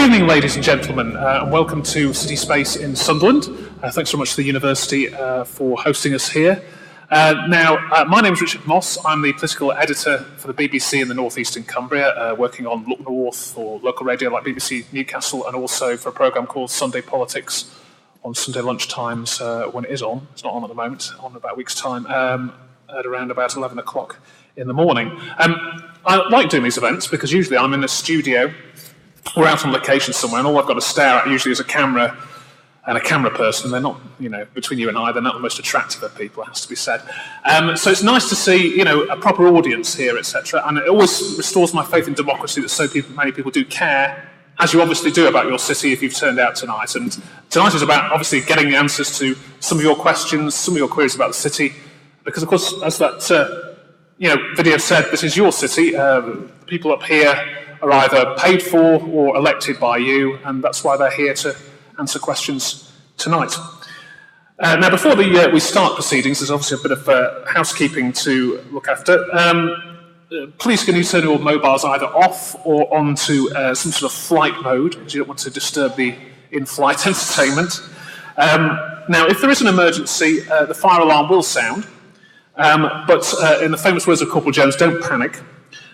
evening, ladies and gentlemen, and welcome to City Space in Sunderland. Thanks very much to the university for hosting us here. My name is Richard Moss. I'm the political editor for the BBC in the North East in Cumbria, working on Look North or local radio like BBC Newcastle, and also for a programme called Sunday Politics on Sunday lunchtimes when it is on. It's not on at the moment, on about a week's time, at around about 11 o'clock in the morning. I like doing these events because usually I'm in a studio or out on location somewhere, and all I've got to stare at usually is a camera and a camera person. They're not, between you and I, they're not the most attractive of people, it has to be said. So it's nice to see, a proper audience here, etc. And it always restores my faith in democracy that so many people do care, as you obviously do, about your city if you've turned out tonight. And tonight is about, obviously, getting the answers to some of your questions, some of your queries about the city. Because, of course, as that video said, this is your city. People up here are either paid for or elected by you, and that's why they're here to answer questions tonight. Now, before we start proceedings, there's obviously a bit of housekeeping to look after. Please can you turn your mobiles either off or onto some sort of flight mode, because you don't want to disturb the in-flight entertainment. Now, if there is an emergency, the fire alarm will sound, but in the famous words of Corporal Jones, don't panic.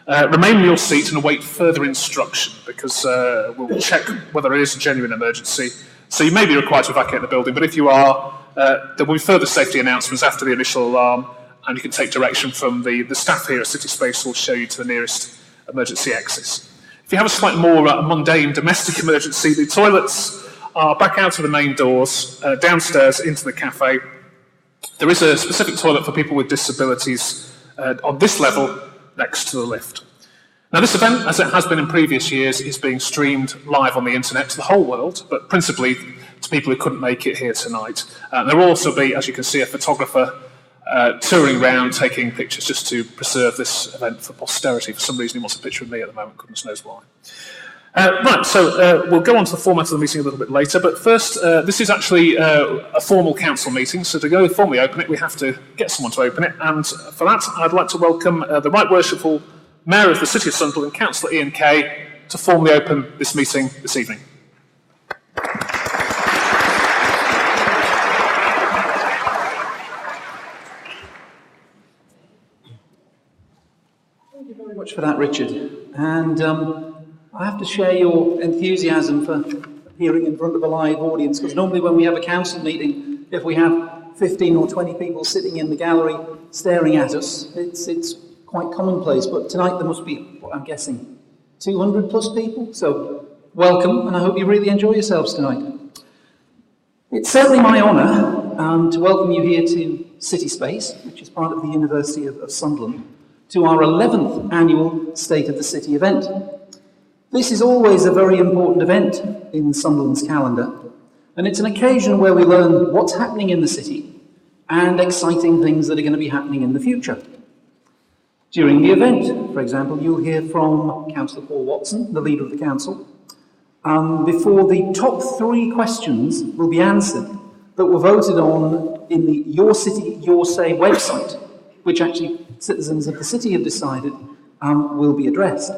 Remain in your seat and await further instruction, because we'll check whether it is a genuine emergency. So you may be required to evacuate the building, but if you are, there will be further safety announcements after the initial alarm, and you can take direction from the staff here at City Space who will show you to the nearest emergency exits. If you have a slightly more mundane domestic emergency, the toilets are back out of the main doors, downstairs into the cafe. There is a specific toilet for people with disabilities on this level, next to the lift. Now, this event, as it has been in previous years, is being streamed live on the internet to the whole world, but principally to people who couldn't make it here tonight. There will also be, as you can see, a photographer touring around taking pictures just to preserve this event for posterity. For some reason, he wants a picture of me at the moment, goodness knows why. We'll go on to the format of the meeting a little bit later, but first, this is actually a formal council meeting, so to go formally open it, we have to get someone to open it, and for that, I'd like to welcome the Right Worshipful Mayor of the City of Sunderland, Councillor Ian Kay, to formally open this meeting this evening. Thank you very much for that, Richard, and I have to share your enthusiasm for appearing in front of a live audience, because normally when we have a council meeting, if we have 15 or 20 people sitting in the gallery staring at us, it's quite commonplace. But tonight there must be, what I'm guessing, 200 plus people. So welcome, and I hope you really enjoy yourselves tonight. It's certainly my honour to welcome you here to City Space, which is part of the University of Sunderland, to our 11th annual State of the City event. This is always a very important event in Sunderland's calendar, and it's an occasion where we learn what's happening in the city and exciting things that are going to be happening in the future. During the event, for example, you'll hear from Councillor Paul Watson, the leader of the council, before the top 3 questions will be answered that were voted on in the Your City, Your Say website, which actually citizens of the city have decided will be addressed.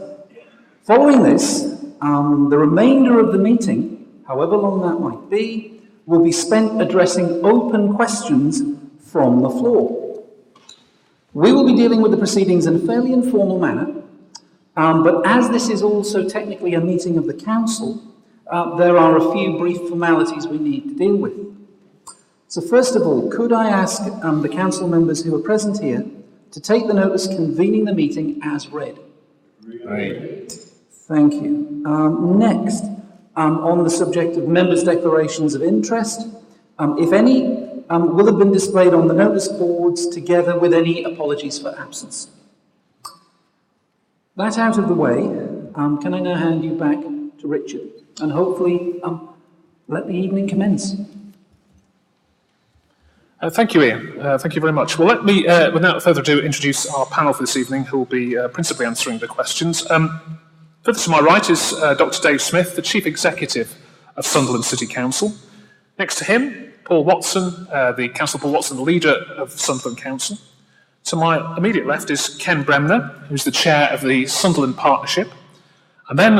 Following this, the remainder of the meeting, however long that might be, will be spent addressing open questions from the floor. We will be dealing with the proceedings in a fairly informal manner, but as this is also technically a meeting of the council, there are a few brief formalities we need to deal with. So first of all, could I ask the council members who are present here to take the notice convening the meeting as read? Right. Thank you. Next, on the subject of members' declarations of interest, if any, will have been displayed on the notice boards together with any apologies for absence. That out of the way, can I now hand you back to Richard and hopefully let the evening commence? Thank you, Ian. Thank you very much. Well, let me, without further ado, introduce our panel for this evening, who will be principally answering the questions. Further to my right is Dr. Dave Smith, the Chief Executive of Sunderland City Council. Next to him, Paul Watson, Councillor Paul Watson, the leader of Sunderland Council. To my immediate left is Ken Bremner, who's the chair of the Sunderland Partnership. And then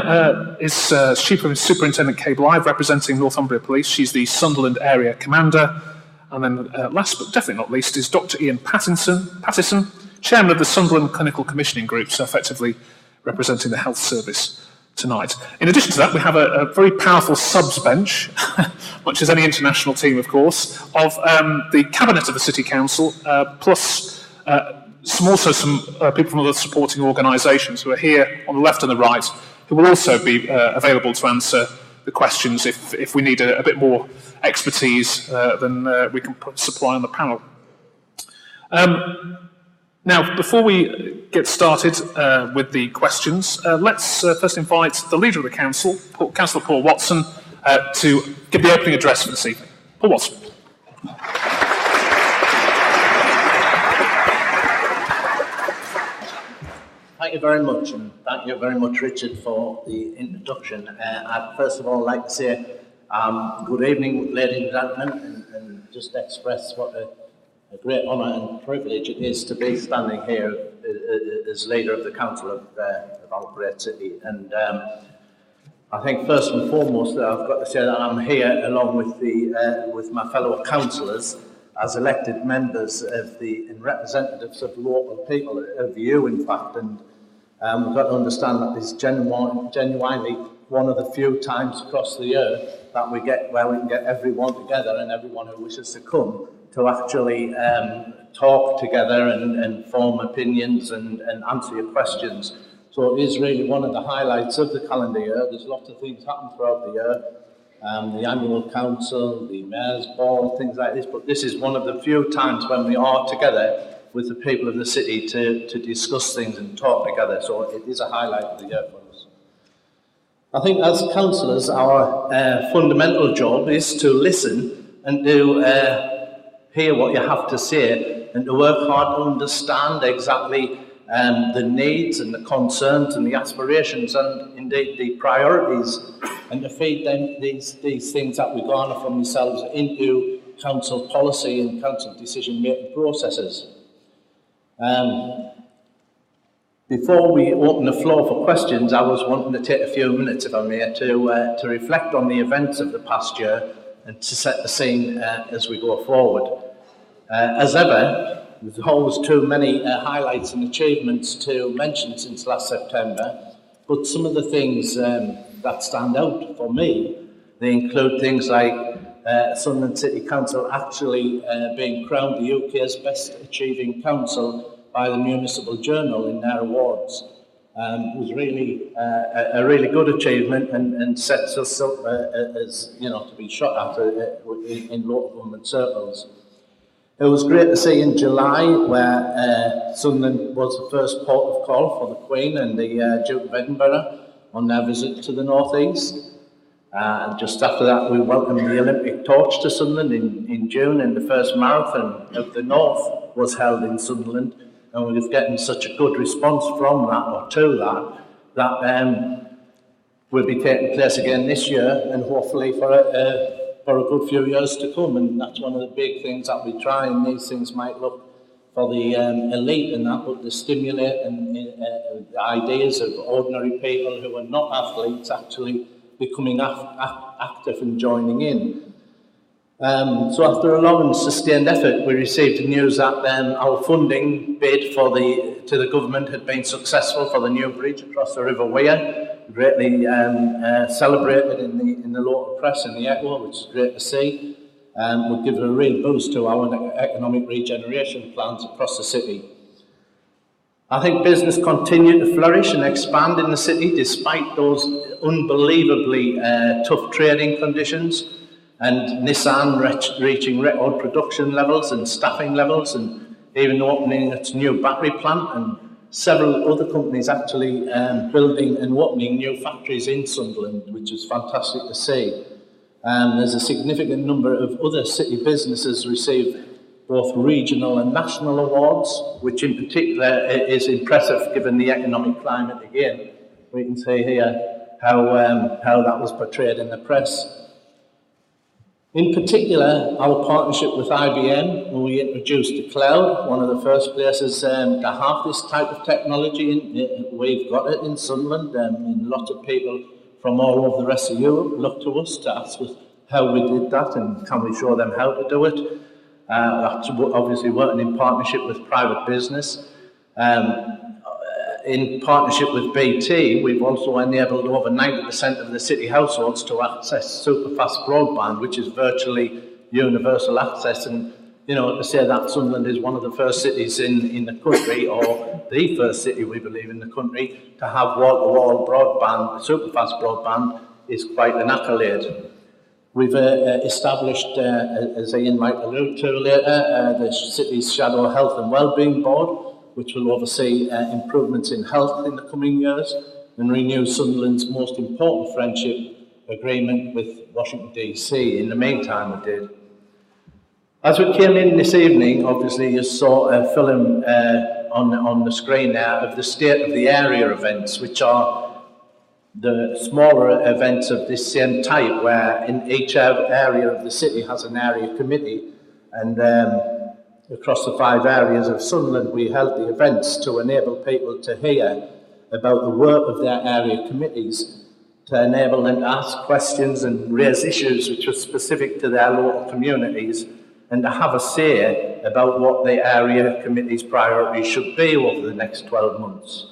is Chief Superintendent Kay Blythe, representing Northumbria Police. She's the Sunderland Area Commander. And then last but definitely not least is Dr. Ian Pattison, Chairman of the Sunderland Clinical Commissioning Group, so effectively representing the Health Service tonight. In addition to that, we have a very powerful subs bench, much as any international team, of course, of the Cabinet of the City Council, plus some people from other supporting organisations who are here on the left and the right, who will also be available to answer the questions if we need a bit more expertise than we can supply on the panel. Now, before we get started with the questions, let's first invite the leader of the council, Councillor Paul Watson, to give the opening address for this evening. Paul Watson. Thank you very much, and thank you very much, Richard, for the introduction. I'd first of all like to say good evening, ladies and gentlemen, and just express what a great honour and privilege it is to be standing here as leader of the council of our great city. And I think first and foremost that I've got to say that I'm here along with my fellow councillors as elected members and representatives of local people, of you in fact, and we've got to understand that this is genuinely one of the few times across the year that we can get everyone together and everyone who wishes to come to actually talk together and form opinions and answer your questions. So it is really one of the highlights of the calendar year. There's lots of things happen throughout the year. The annual council, the mayor's ball, things like this, but this is one of the few times when we are together with the people of the city to discuss things and talk together, so it is a highlight of the year for us. I think as councillors, our fundamental job is to listen and to hear what you have to say and to work hard to understand exactly the needs and the concerns and the aspirations and indeed the priorities, and to feed them these things that we garner from yourselves into council policy and council decision-making processes. Before we open the floor for questions, I was wanting to take a few minutes, if I may, to reflect on the events of the past year and to set the scene as we go forward. As ever, there's always too many highlights and achievements to mention since last September, but some of the things that stand out for me, they include things like Sunderland City Council actually being crowned the UK's best achieving council by the Municipal Journal in their awards. Was really a really good achievement and sets us up as to be shot at in local government circles. It was great to see in July where Sunderland was the first port of call for the Queen and the Duke of Edinburgh on their visit to the North East. And just after that, we welcomed the Olympic torch to Sunderland in June, and the first marathon of the North was held in Sunderland. And we were getting such a good response from that, or to that will be taking place again this year, and hopefully for a good few years to come. And that's one of the big things that we try, and these things might look for the elite and that, but to stimulate and the ideas of ordinary people who are not athletes actually becoming active and joining in. So after a long and sustained effort, we received the news that our funding bid to the government had been successful for the new bridge across the River Wear. Greatly celebrated in the local press and the Echo, which is great to see. Would give a real boost to our economic regeneration plans across the city. I think business continued to flourish and expand in the city despite those unbelievably tough trading conditions, and Nissan reaching record production levels and staffing levels, and even opening its new battery plant, and several other companies actually building and opening new factories in Sunderland, which is fantastic to see. There's a significant number of other city businesses receive both regional and national awards, which in particular is impressive given the economic climate again. We can see here how that was portrayed in the press. In particular, our partnership with IBM, when we introduced the cloud, one of the first places to have this type of technology. We've got it in Sunderland, and lots of people from all over the rest of Europe look to us to ask us how we did that and can we show them how to do it. That's obviously working in partnership with private business. In partnership with BT, we've also enabled over 90% of the city households to access superfast broadband, which is virtually universal access. And, you know, to say that Sunderland is one of the first cities in the country, or the first city, we believe, in the country, to have wall-to-wall broadband, superfast broadband, is quite an accolade. We've established, as Ian might allude to later, the city's Shadow Health and Wellbeing Board, which will oversee improvements in health in the coming years and renew Sunderland's most important friendship agreement with Washington DC. In the meantime, we did. As we came in this evening, obviously you saw a film on the screen now of the state of the area events, which are the smaller events of this same type, where in each area of the city has an area committee, and across the 5 areas of Sunderland, we held the events to enable people to hear about the work of their area committees, to enable them to ask questions and raise issues which are specific to their local communities, and to have a say about what the area committee's priorities should be over the next 12 months.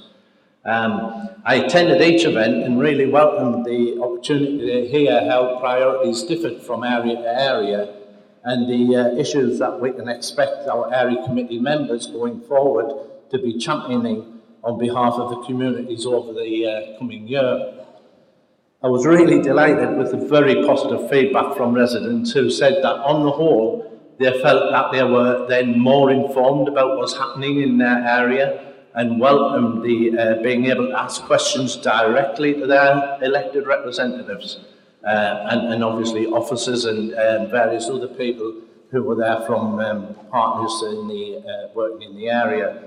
I attended each event and really welcomed the opportunity to hear how priorities differed from area to area, and the issues that we can expect our area committee members going forward to be championing on behalf of the communities over the coming year. I was really delighted with the very positive feedback from residents who said that on the whole they felt that they were then more informed about what's happening in their area and welcomed the being able to ask questions directly to their elected representatives. And obviously officers and various other people who were there from partners in the working in the area.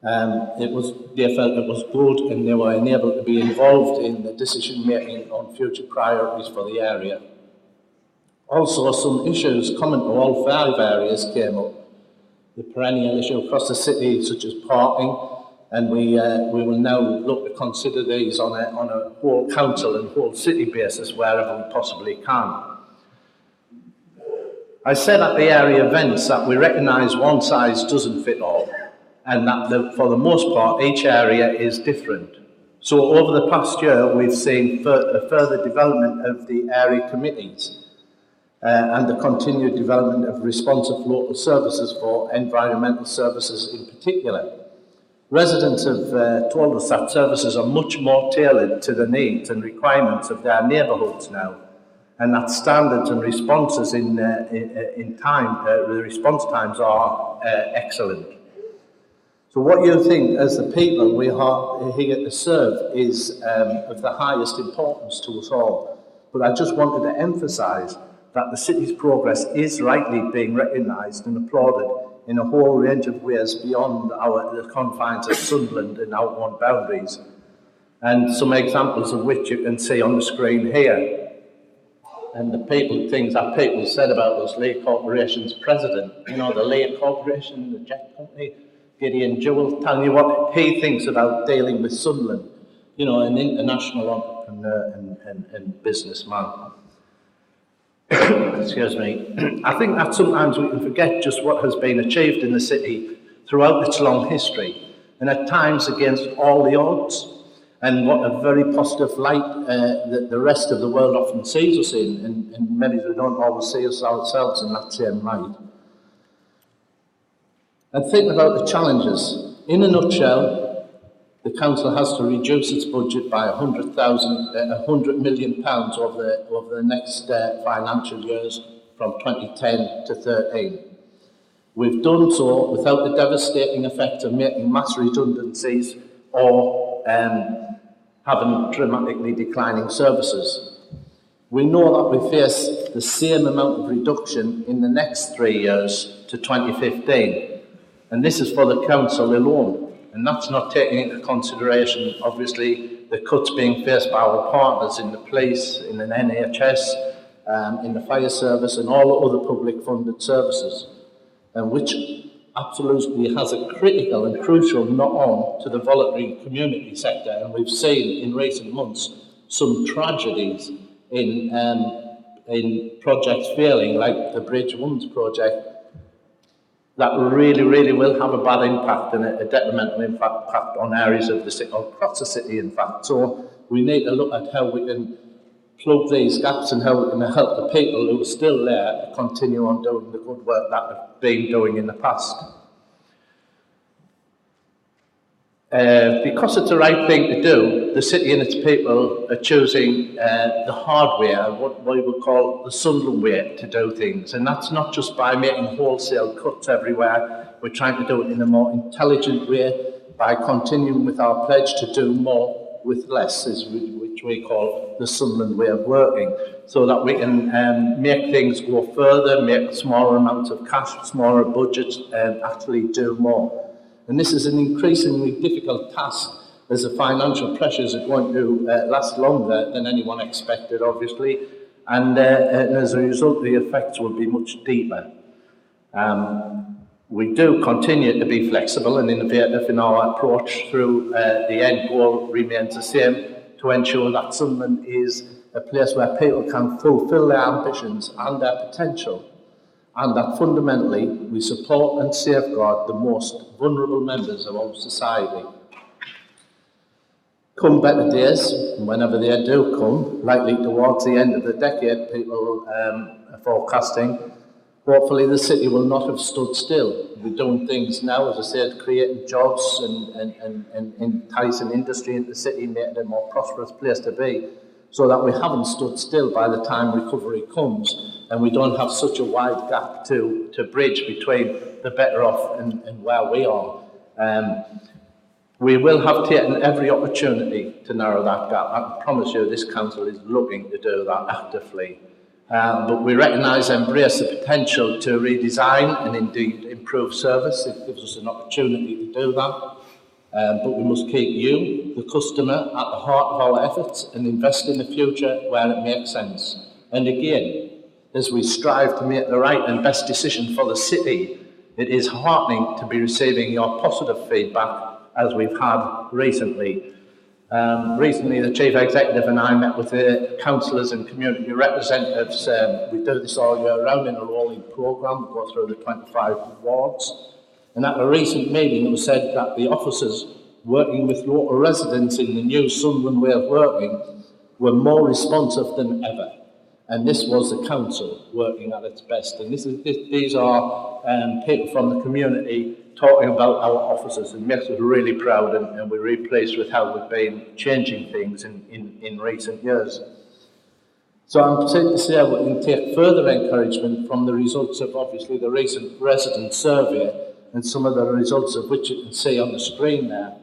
They felt it was good, and they were enabled to be involved in the decision making on future priorities for the area. Also, some issues common to all 5 areas came up. The perennial issue across the city, such as parking, and we will now look to consider these on a whole council and whole city basis wherever we possibly can. I said at the area events that we recognise one size doesn't fit all, and that for the most part each area is different. So over the past year we've seen further development of the area committees and the continued development of responsive local services for environmental services in particular. Residents have told us that services are much more tailored to the needs and requirements of their neighbourhoods now, and that standards and responses the response times are excellent. So what you think as the people we are here to serve is of the highest importance to us all. But I just wanted to emphasise that the city's progress is rightly being recognised and applauded in a whole range of ways beyond the confines of Sunderland and our own boundaries. And some examples of which you can see on the screen here. And the things that people said about us, Leigh Corporation's president, you know, the Leigh Corporation, the jet company, Gideon Jewell, telling you what he thinks about dealing with Sunderland, you know, an international entrepreneur and businessman. Excuse me. I think that sometimes we can forget just what has been achieved in the city throughout its long history, and at times against all the odds, and what a very positive light that the rest of the world often sees us in, and maybe we don't always see us ourselves in that same light. And think about the challenges. In a nutshell, the council has to reduce its budget by £100 million over the next financial years from 2010 to 13. We've done so without the devastating effect of making mass redundancies or having dramatically declining services. We know that we face the same amount of reduction in the next 3 years to 2015, and this is for the council alone. And that's not taking into consideration, obviously, the cuts being faced by our partners in the police, in the NHS, in the fire service and all the other public funded services, and which absolutely has a critical and crucial knock-on to the voluntary community sector. And we've seen in recent months some tragedies in projects failing, like the Bridge Ones project, that really will have a bad impact and a detrimental impact on areas of the city, or across the city in fact. So we need to look at how we can plug these gaps and how we can help the people who are still there to continue on doing the good work that they've been doing in the past. Because it's the right thing to do, the city and its people are choosing the hard way, what we would call the Sunderland way to do things. And that's not just by making wholesale cuts everywhere. We're trying to do it in a more intelligent way by continuing with our pledge to do more with less, which we call the Sunderland way of working, so that we can make things go further, make smaller amounts of cash, smaller budgets, and actually do more. And this is an increasingly difficult task, as the financial pressures are going to last longer than anyone expected, obviously, and as a result, the effects will be much deeper. We do continue to be flexible and innovative in our approach through the end goal remains the same, to ensure that Sunderland is a place where people can fulfil their ambitions and their potential, and that fundamentally we support and safeguard the most vulnerable members of our society. Come better days, whenever they do come, likely towards the end of the decade, people are forecasting, hopefully the city will not have stood still. We're doing things now, as I said, creating jobs and enticing industry into the city, making it a more prosperous place to be, so that we haven't stood still by the time recovery comes, and we don't have such a wide gap to bridge between the better off and where we are. We will have taken every opportunity to narrow that gap. I can promise you this council is looking to do that actively. But we recognise and embrace the potential to redesign and indeed improve service. It gives us an opportunity to do that. But we must keep you, the customer, at the heart of our efforts and invest in the future where it makes sense. And again, as we strive to make the right and best decision for the city, it is heartening to be receiving your positive feedback as we've had recently. Recently, the Chief Executive and I met with the councillors and community representatives. We do this all year round in a rolling programme. We go through the 25 wards. And at a recent meeting, it was said that the officers working with local residents in the new Sunderland way of working were more responsive than ever. And this was the council working at its best. And these are people from the community talking about our officers, and makes us really proud, and we're really pleased with how we've been changing things in recent years. So I'm pleased to say we can take further encouragement from the results of obviously the recent resident survey, and some of the results of which you can see on the screen there.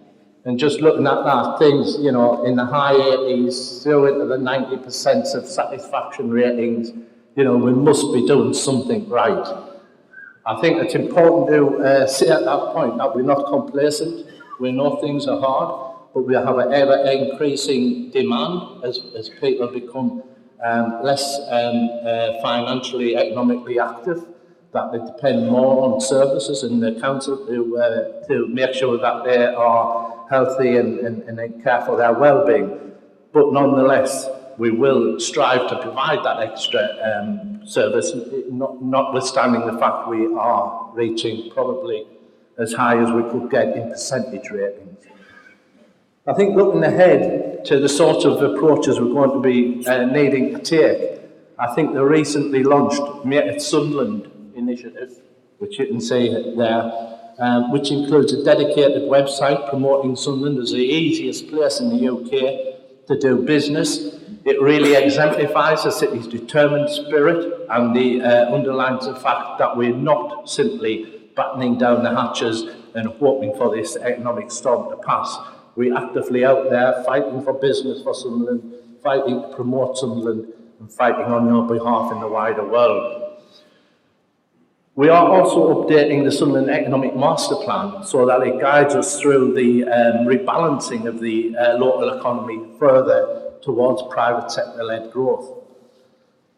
And just looking at that, things, you know, in the high 80s through into the 90% of satisfaction ratings, you know, we must be doing something right. I think it's important to say at that point that we're not complacent. We know things are hard, but we have an ever-increasing demand as people become less financially, economically active, that they depend more on services in the council to make sure that they are healthy and care for their well-being. But nonetheless, we will strive to provide that extra service, notwithstanding the fact we are reaching probably as high as we could get in percentage ratings. I think looking ahead to the sort of approaches we're going to be needing to take, I think the recently launched Make It Sunderland initiative, which you can see there, which includes a dedicated website promoting Sunderland as the easiest place in the UK to do business. It really exemplifies the city's determined spirit and underlines the fact that we're not simply battening down the hatches and hoping for this economic storm to pass. We're actively out there fighting for business for Sunderland, fighting to promote Sunderland, and fighting on your behalf in the wider world. We are also updating the Sunderland Economic Master Plan so that it guides us through the rebalancing of the local economy further towards private sector-led growth.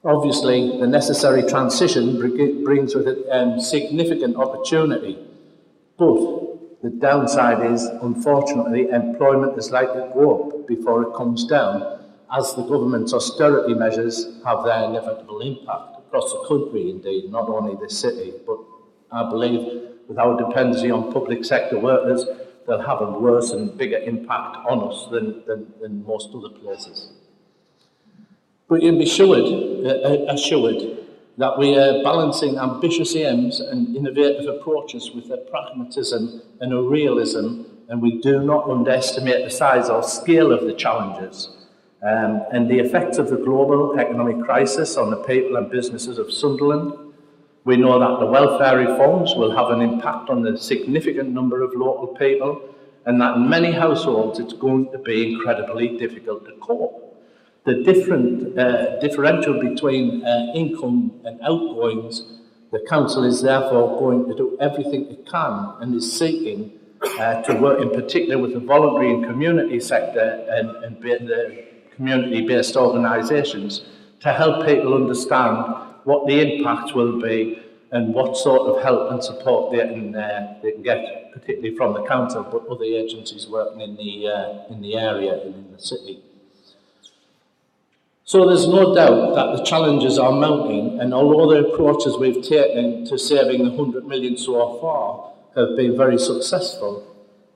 Obviously, the necessary transition brings with it significant opportunity, but the downside is, unfortunately, employment is likely to go up before it comes down, as the government's austerity measures have their inevitable impact across the country, indeed, not only this city, but I believe with our dependency on public sector workers, they'll have a worse and bigger impact on us than most other places. But you'll be assured that we are balancing ambitious aims and innovative approaches with a pragmatism and a realism, and we do not underestimate the size or scale of the challenges and the effects of the global economic crisis on the people and businesses of Sunderland. We know that the welfare reforms will have an impact on the significant number of local people, and that in many households it's going to be incredibly difficult to cope. The differential between income and outgoings, the council is therefore going to do everything it can and is seeking to work in particular with the voluntary and community sector and the community-based organisations to help people understand what the impacts will be and what sort of help and support they can get, particularly from the council, but other agencies working in the area and in the city. So there's no doubt that the challenges are mounting, and although the approaches we've taken to saving the 100 million so far have been very successful,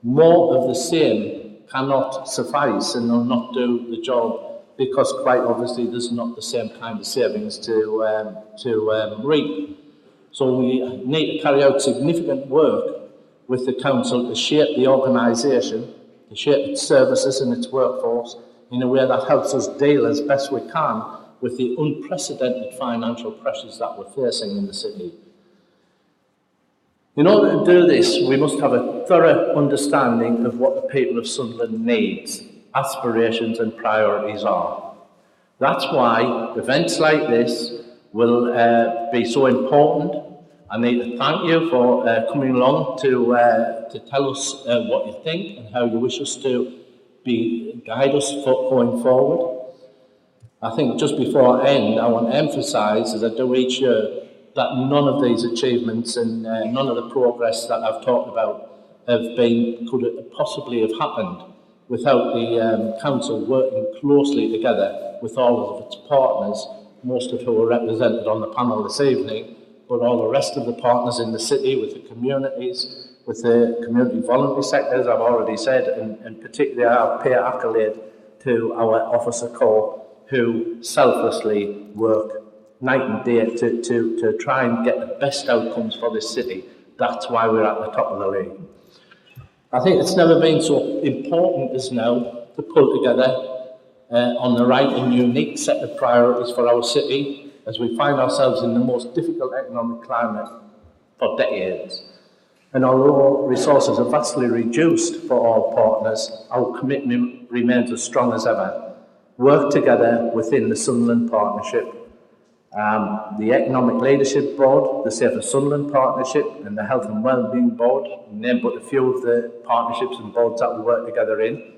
more of the same cannot suffice and will not do the job, because quite obviously there's not the same kind of savings to reap. So we need to carry out significant work with the council to shape the organisation, to shape its services and its workforce in a way that helps us deal as best we can with the unprecedented financial pressures that we're facing in the city. In order to do this, we must have a thorough understanding of what the people of Sunderland needs, aspirations and priorities are. That's why events like this will be so important. I need to thank you for coming along to tell us what you think and how you wish us to guide us going forward. I think just before I end, I want to emphasise, as I do each year, that none of these achievements and none of the progress that I've talked about could possibly have happened without the council working closely together with all of its partners, most of who are represented on the panel this evening, but all the rest of the partners in the city, with the communities, with the community voluntary sectors, I've already said, and particularly I pay accolade to our officer corps who selflessly work night and day to try and get the best outcomes for this city. That's why we're at the top of the league. I think it's never been so important as now to pull together on the right and unique set of priorities for our city as we find ourselves in the most difficult economic climate for decades. And although resources are vastly reduced for all partners, our commitment remains as strong as ever. Work together within the Sunderland Partnership, the Economic Leadership Board, the Safer Sunderland Partnership, and the Health and Wellbeing Board, name but a few of the partnerships and boards that we work together in.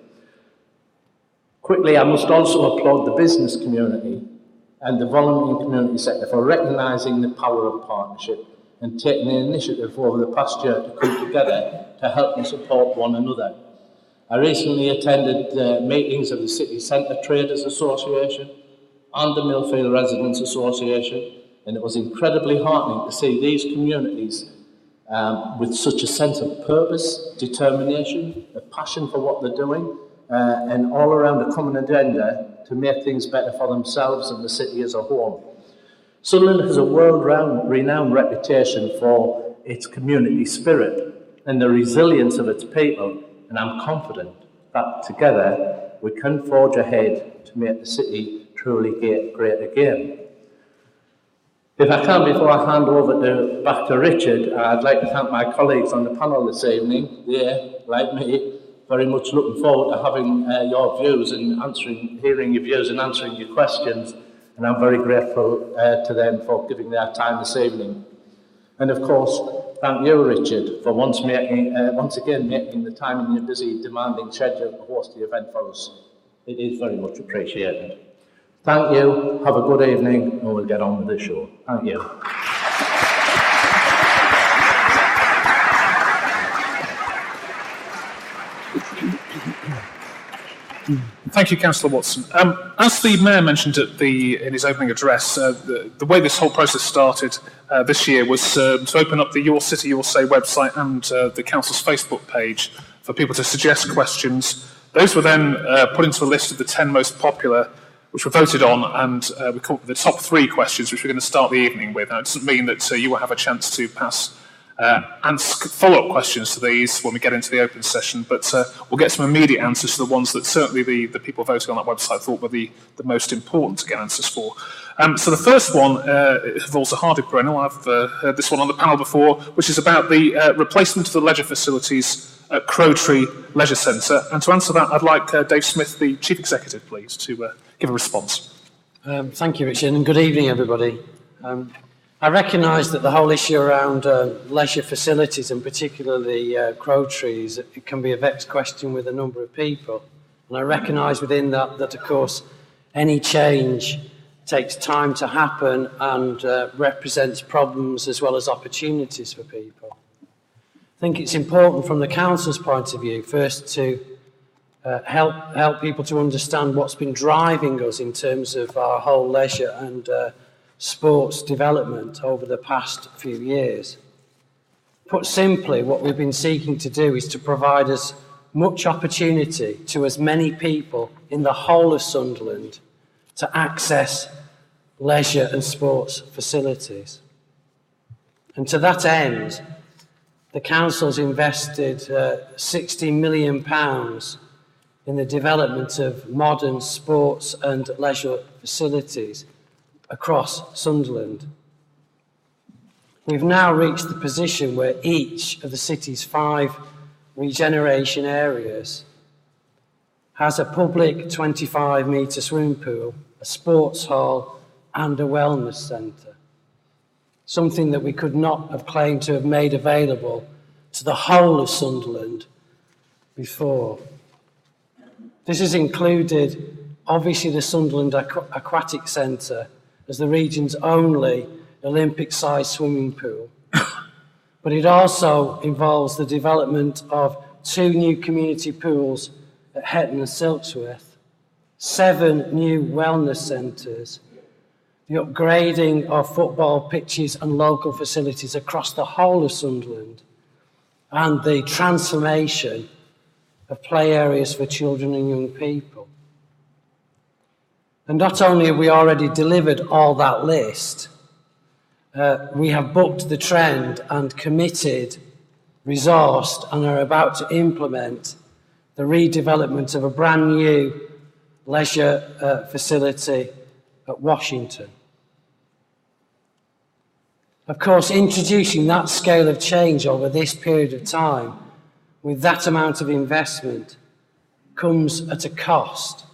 Quickly, I must also applaud the business community and the voluntary and community sector for recognising the power of partnership and taking the initiative over the past year to come together to help and support one another. I recently attended meetings of the City Centre Traders Association and the Millfield Residents Association, and it was incredibly heartening to see these communities with such a sense of purpose, determination, a passion for what they're doing, and all around a common agenda to make things better for themselves and the city as a whole. Sunderland has a world-renowned reputation for its community spirit and the resilience of its people, and I'm confident that together we can forge ahead to make the city truly great again. If I can, before I hand over back to Richard, I'd like to thank my colleagues on the panel this evening. They're, like me, very much looking forward to having your views and hearing your views and answering your questions. And I'm very grateful to them for giving their time this evening. And of course, thank you, Richard, for once again making the time in your busy, demanding schedule to host the event for us. It is very much appreciated. Thank you, have a good evening, and we'll get on with the show. Thank you. Thank you, Councillor Watson. As the Mayor mentioned in his opening address, the way this whole process started this year was to open up the Your City, Your Say website and the Council's Facebook page for people to suggest questions. Those were then put into a list of the 10 most popular, which were voted on, and we called the top 3 questions, which we're going to start the evening with. Now, it doesn't mean that you will have a chance to pass follow-up questions to these when we get into the open session, but we'll get some immediate answers to the ones that certainly the people voting on that website thought were the most important to get answers for. So the first one involves a hardy perennial. I've heard this one on the panel before, which is about the replacement of the leisure facilities at Crowtree Leisure Centre. And to answer that, I'd like Dave Smith, the Chief Executive, please, to give a response. Thank you, Richard, and good evening, everybody. I recognise that the whole issue around leisure facilities, and particularly Crowtrees, it can be a vexed question with a number of people. And I recognise within that, of course, any change takes time to happen and represents problems as well as opportunities for people. I think it's important from the Council's point of view, first to help people to understand what's been driving us in terms of our whole leisure and sports development over the past few years. Put simply, what we've been seeking to do is to provide as much opportunity to as many people in the whole of Sunderland to access leisure and sports facilities. And to that end, the Council's invested £60 million in the development of modern sports and leisure facilities across Sunderland. We've now reached the position where each of the city's 5 regeneration areas has a public 25-metre swimming pool, a sports hall and a wellness centre, something that we could not have claimed to have made available to the whole of Sunderland before. This has included, obviously, the Sunderland Aquatic Centre as the region's only Olympic-sized swimming pool. But it also involves the development of 2 new community pools at Hetton and Silksworth, 7 new wellness centres, the upgrading of football pitches and local facilities across the whole of Sunderland, and the transformation of play areas for children and young people. And not only have we already delivered all that list, we have booked the trend and committed, resourced, and are about to implement the redevelopment of a brand new leisure facility at Washington. Of course, introducing that scale of change over this period of time with that amount of investment comes at a cost.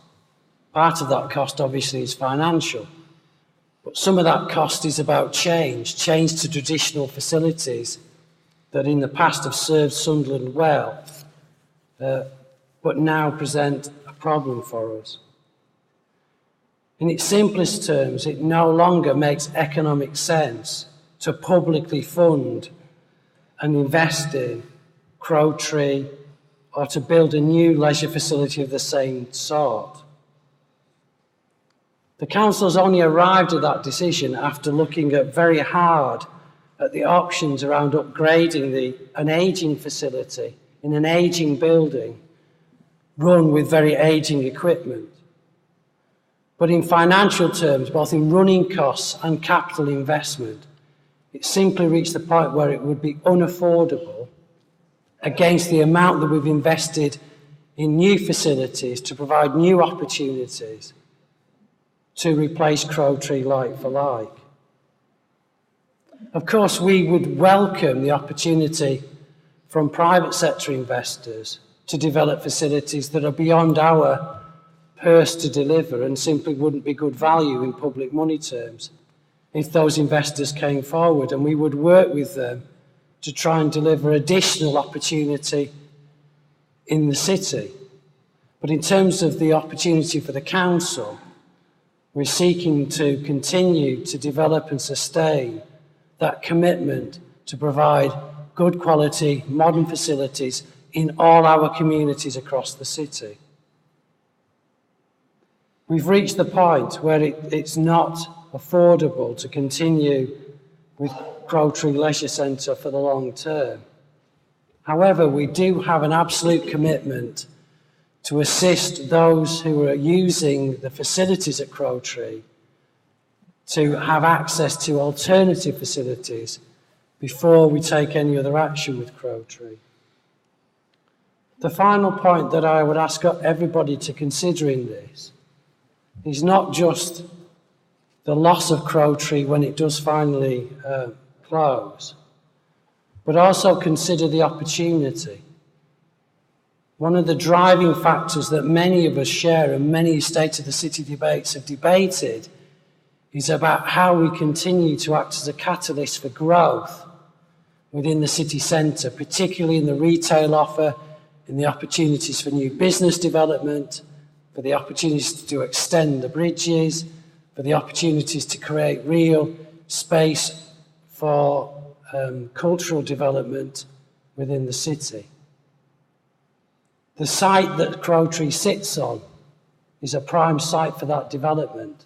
Part of that cost, obviously, is financial. But some of that cost is about change to traditional facilities that in the past have served Sunderland well, but now present a problem for us. In its simplest terms, it no longer makes economic sense to publicly fund and invest in Crowtree or to build a new leisure facility of the same sort. The Council's only arrived at that decision after looking very hard at the options around upgrading an ageing facility in an ageing building run with very ageing equipment. But in financial terms, both in running costs and capital investment, it simply reached the point where it would be unaffordable against the amount that we've invested in new facilities to provide new opportunities to replace Crowtree like for like. Of course, we would welcome the opportunity from private sector investors to develop facilities that are beyond our purse to deliver and simply wouldn't be good value in public money terms if those investors came forward, and we would work with them to try and deliver additional opportunity in the city. But in terms of the opportunity for the council, we're seeking to continue to develop and sustain that commitment to provide good quality, modern facilities in all our communities across the city. We've reached the point where it's not affordable to continue with Crowtree Leisure Centre for the long term. However, we do have an absolute commitment to assist those who are using the facilities at Crowtree to have access to alternative facilities before we take any other action with Crowtree. The final point that I would ask everybody to consider in this is not just the loss of Crowtree when it does finally close, but also consider the opportunity. One of the driving factors that many of us share and many State of the City debates have debated is about how we continue to act as a catalyst for growth within the city centre, particularly in the retail offer, in the opportunities for new business development, for the opportunities to extend the bridges, for the opportunities to create real space for cultural development within the city. The site that Crowtree sits on is a prime site for that development.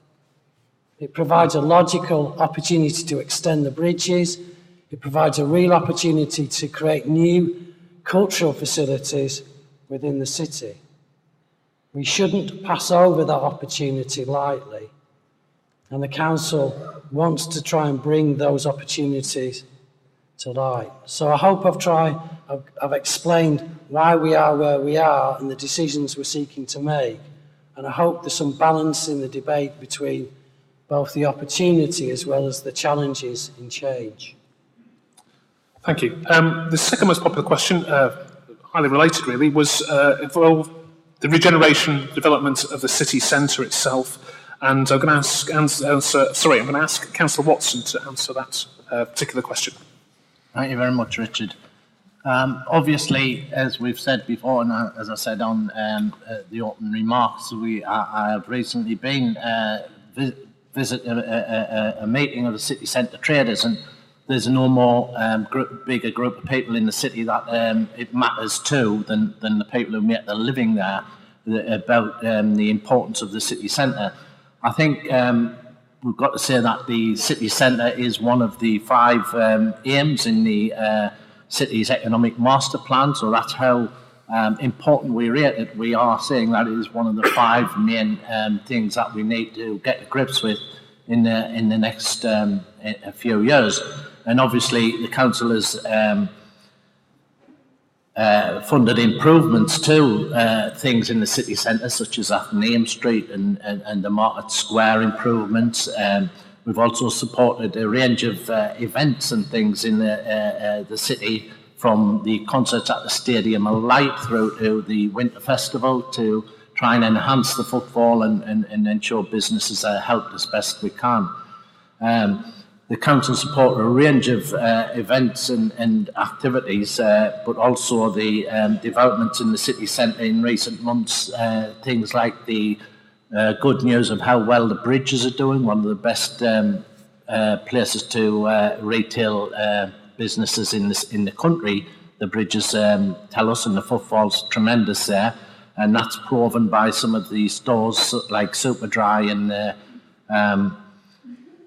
It provides a logical opportunity to extend the bridges. It provides a real opportunity to create new cultural facilities within the city. We shouldn't pass over that opportunity lightly. And the council wants to try and bring those opportunities to light. So I hope I've explained why we are where we are and the decisions we're seeking to make. And I hope there's some balance in the debate between both the opportunity as well as the challenges in change. Thank you. The second most popular question, highly related really, was involved the regeneration development of the city centre itself. And I'm going to ask Councillor Watson to answer that particular question. Thank you very much, Richard. Obviously, as we've said before, and as I said on the opening remarks, I have recently been visit a meeting of the city centre traders, and there's no more bigger group of people in the city that it matters to than the people who make their living there about the importance of the city centre. I think we've got to say that the city centre is one of the 5 aims in the city's economic master plan, so that's how important we rate it. We are saying that it is one of the 5 main things that we need to get to grips with in the next a few years. And obviously the council has funded improvements to things in the city centre, such as Athenaeum Street and the Market Square improvements. We've also supported a range of events and things in the city, from the concerts at the Stadium of Light through to the Winter Festival, to try and enhance the footfall and ensure businesses are helped as best we can. The council supported a range of events and activities, but also the developments in the city centre in recent months, things like the good news of how well the bridges are doing, one of the best places to retail businesses in the country. The bridges tell us, and the footfall's tremendous there, and that's proven by some of the stores like Superdry and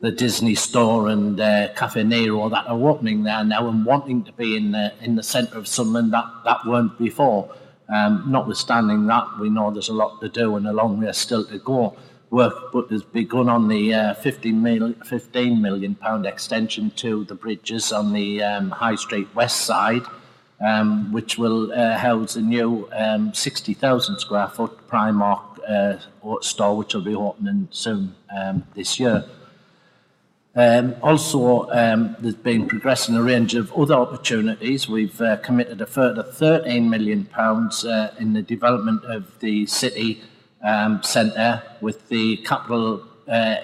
the Disney store and Cafe Nero that are opening there now and wanting to be in the centre of Sunderland that weren't before. Notwithstanding that, we know there's a lot to do and a long way still to go. Work but has begun on the £15 million extension to the bridges on the High Street West side, which will house a new 60,000 square foot Primark store, which will be opening soon this year. Also, there's been progressing a range of other opportunities. We've committed a further £13 million in the development of the city centre, with the capital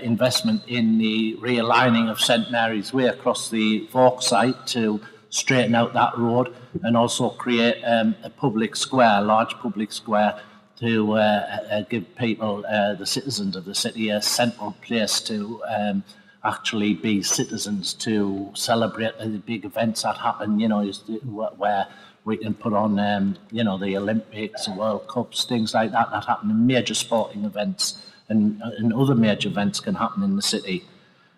investment in the realigning of St Mary's Way across the Fork site to straighten out that road, and also create a public square, large public square, give people, the citizens of the city, a central place to actually be citizens, to celebrate the big events that happen, where we can put on, the Olympics, the World Cups, things like that happen in major sporting events, and other major events can happen in the city.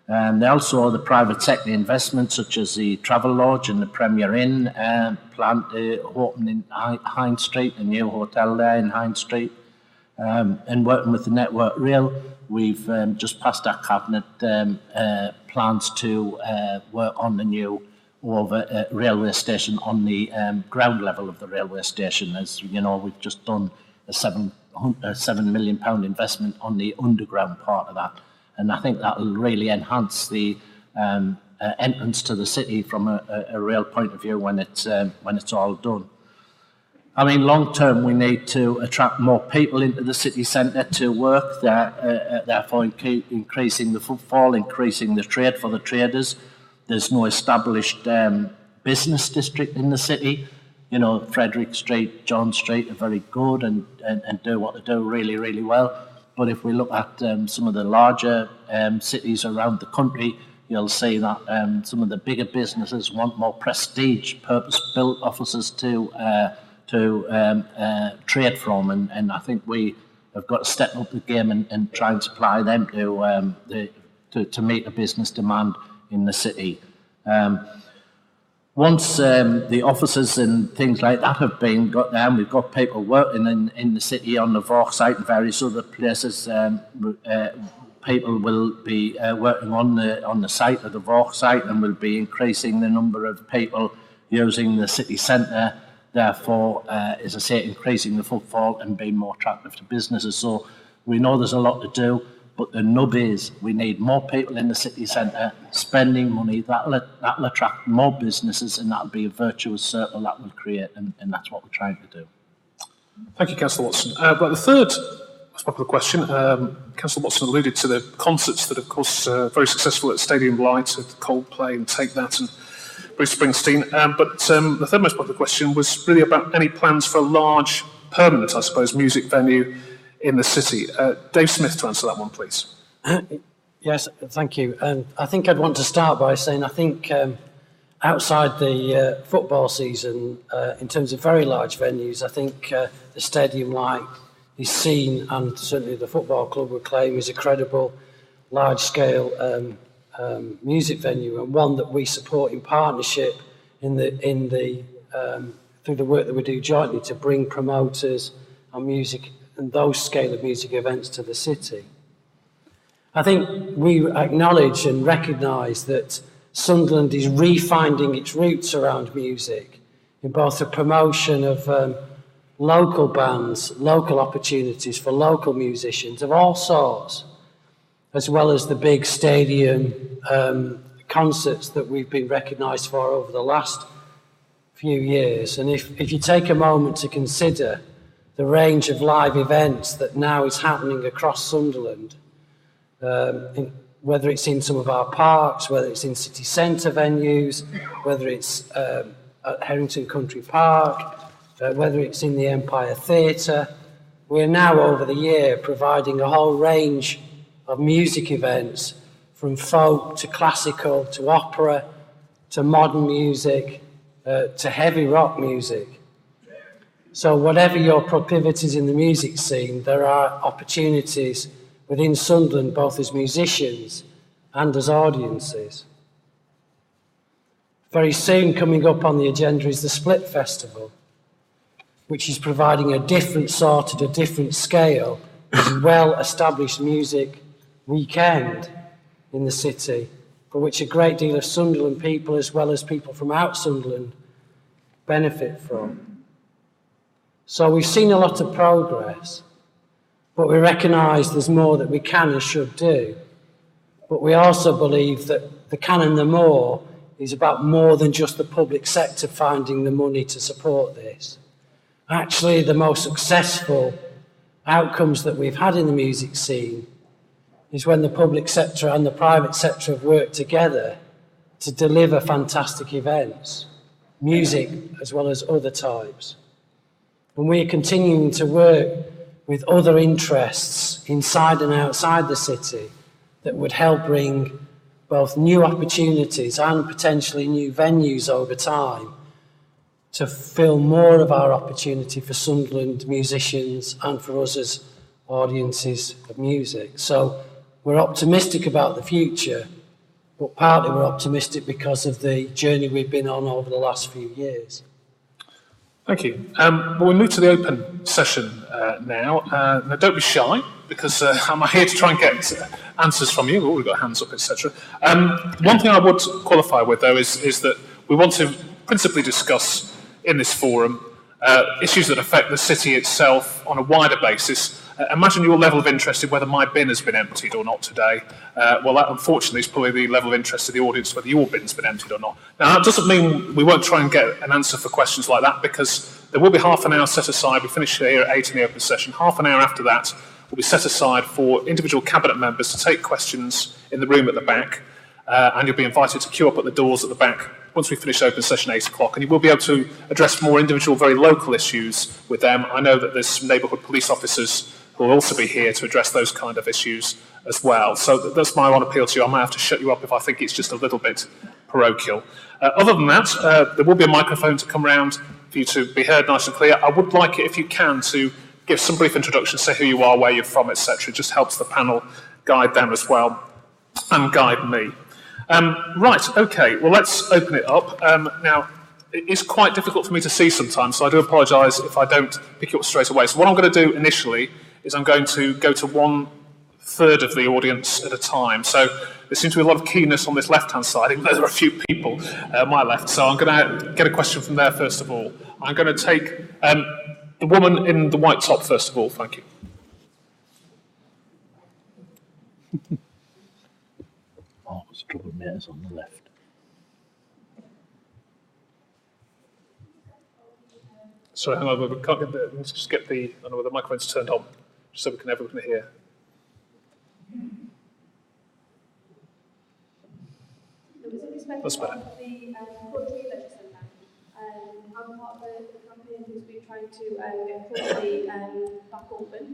Also, the private sector investments, such as the Travel Lodge and the Premier Inn, plan to open in Hines Street, a new hotel there in Hines Street. And working with the Network Rail, we've just passed our cabinet plans to work on the new railway station on the ground level of the railway station. As you know, we've just done a £7 million investment on the underground part of that. And I think that will really enhance the entrance to the city from a rail point of view when it's all done. I mean, long term, we need to attract more people into the city centre to work there, therefore increasing the footfall, increasing the trade for the traders. There's no established business district in the city. Frederick Street, John Street are very good and do what they do really, really well. But if we look at some of the larger cities around the country, you'll see that some of the bigger businesses want more prestige, purpose-built offices to trade from, and I think we have got to step up the game and try and supply them to meet the business demand in the city. Once the offices and things like that have been got down, we've got people working in the city on the Vork site and various other places. People will be working on the site of the Vork site, and will be increasing the number of people using the city centre. Therefore, as I say, increasing the footfall and being more attractive to businesses. So we know there's a lot to do. But the nub is we need more people in the city centre spending money. That'll attract more businesses, and that'll be a virtuous circle that will create, and that's what we're trying to do. Thank you, Councillor Watson. But the third most popular question, Councillor Watson alluded to the concerts that, of course, very successful at Stadium Light, at Coldplay and Take That and Bruce Springsteen. But the third most popular question was really about any plans for a large, permanent, I suppose, music venue in the city. Dave Smith, to answer that one, please. Yes, thank you. I think I'd want to start by saying I think outside the football season, in terms of very large venues, I think the Stadium Light is seen, and certainly the football club would claim, is a credible, large-scale music venue, and one that we support in partnership through the work that we do jointly to bring promoters and music and those scale of music events to the city. I think we acknowledge and recognise that Sunderland is refinding its roots around music in both the promotion of local bands, local opportunities for local musicians of all sorts, as well as the big stadium concerts that we've been recognised for over the last few years. And if you take a moment to consider the range of live events that now is happening across Sunderland, whether it's in some of our parks, whether it's in city centre venues, whether it's at Herrington Country Park, whether it's in the Empire Theatre, we're now over the year providing a whole range of music events, from folk to classical to opera to modern music to heavy rock music. So whatever your proclivities in the music scene, there are opportunities within Sunderland, both as musicians and as audiences. Very soon coming up on the agenda is the Split Festival, which is providing a different sort at a different scale, as well-established music weekend in the city, for which a great deal of Sunderland people, as well as people from out Sunderland, benefit from. So we've seen a lot of progress, but we recognise there's more that we can and should do. But we also believe that the can and the more is about more than just the public sector finding the money to support this. Actually, the most successful outcomes that we've had in the music scene is when the public sector and the private sector have worked together to deliver fantastic events, music as well as other types. And we're continuing to work with other interests inside and outside the city that would help bring both new opportunities and potentially new venues over time to fill more of our opportunity for Sunderland musicians and for us as audiences of music. So we're optimistic about the future, but partly we're optimistic because of the journey we've been on over the last few years. Thank you. Well, we move to the open session now. Now, don't be shy, because I'm here to try and get answers from you. We've got hands up, etc. One thing I would qualify with, though, is that we want to principally discuss in this forum issues that affect the city itself on a wider basis. Imagine your level of interest in whether my bin has been emptied or not today. Well, that, unfortunately, is probably the level of interest of the audience, whether your bin's been emptied or not. Now, that doesn't mean we won't try and get an answer for questions like that, because there will be half an hour set aside. We finish here at 8 in the open session. Half an hour after that will be set aside for individual cabinet members to take questions in the room at the back, and you'll be invited to queue up at the doors at the back once we finish open session 8 o'clock, and you will be able to address more individual, very local issues with them. I know that there's some neighbourhood police officers who will also be here to address those kind of issues as well. So that's my one appeal to you. I might have to shut you up if I think it's just a little bit parochial. Other than that, there will be a microphone to come round for you to be heard nice and clear. I would like it, if you can, to give some brief introduction, say who you are, where you're from, etc. It just helps the panel guide them as well, and guide me. Right, okay, well, let's open it up. Now, it's quite difficult for me to see sometimes, so I do apologise if I don't pick you up straight away. So what I'm going to do initially is I'm going to go to 1/3 of the audience at a time. So there seems to be a lot of keenness on this left-hand side, even though there are a few people at my left. So I'm going to get a question from there first of all. I'm going to take the woman in the white top first of all. Thank you. Oh, it's troublemakers on the left. Sorry, hang on, we can't get the, let's just get the, I don't know whether the microphone's turned on, just so everyone can hear. That's better. The Poetry Leisure Centre. I'm part of the campaign who's been trying to get poetry back open.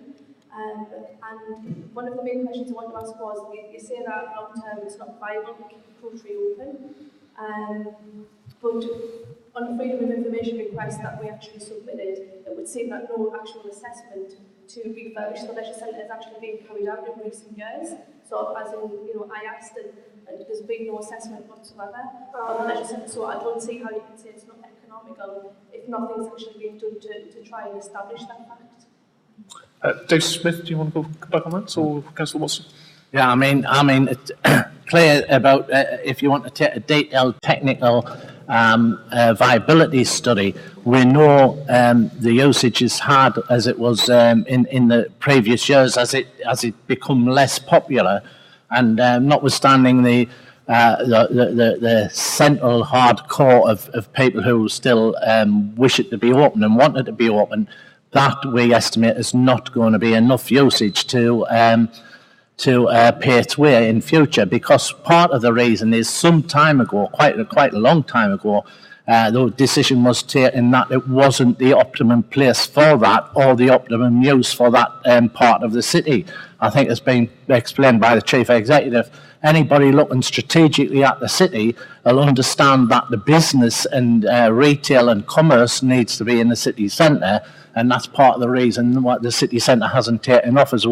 And one of the main questions I wanted to ask was, you say that long term it's not viable to keep poetry open, but on the Freedom of Information request that we actually submitted, it would seem that no actual assessment to refurbish the leisure centre has actually been carried out in recent years. So, as in, I asked, and there's been no assessment whatsoever on the leisure centre. So, I don't see how you can say it's not economical if nothing's actually being done to try and establish that fact. Dave Smith, do you want to go back on that, or Councillor Watson? Yeah, I mean, it's clear about if you want to take a detailed technical viability study, we know the usage is hard as it was in the previous years as it become less popular, and notwithstanding the central hardcore of people who still wish it to be open and want it to be open, that we estimate is not going to be enough usage to pay its way in future, because part of the reason is some time ago, quite a long time ago, the decision was taken that it wasn't the optimum place for that or the optimum use for that part of the city. I think it's been explained by the Chief Executive. Anybody looking strategically at the city will understand that the business and retail and commerce needs to be in the city centre, and that's part of the reason why the city centre hasn't taken off as the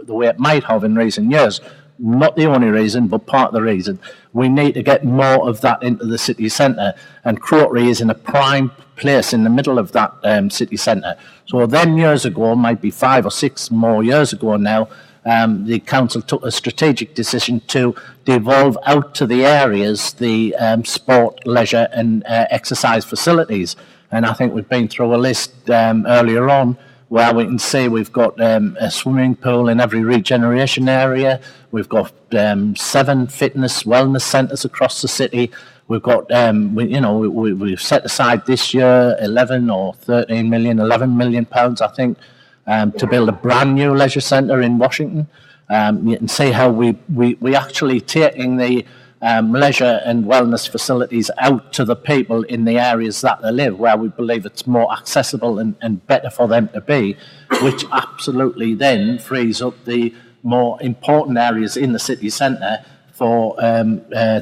way it might have in recent years. Not the only reason, but part of the reason. We need to get more of that into the city centre, and Crotery is in a prime place in the middle of that city centre. So then years ago, might be 5 or 6 more years ago now, the council took a strategic decision to devolve out to the areas the sport, leisure and exercise facilities. And I think we've been through a list earlier on where we can see we've got a swimming pool in every regeneration area. We've got 7 fitness wellness centres across the city. We've got, we've set aside this year 11 million pounds, I think, to build a brand new leisure centre in Washington. You can see how we actually taking the leisure and wellness facilities out to the people in the areas that they live, where we believe it's more accessible and better for them to be, which absolutely then frees up the more important areas in the city centre for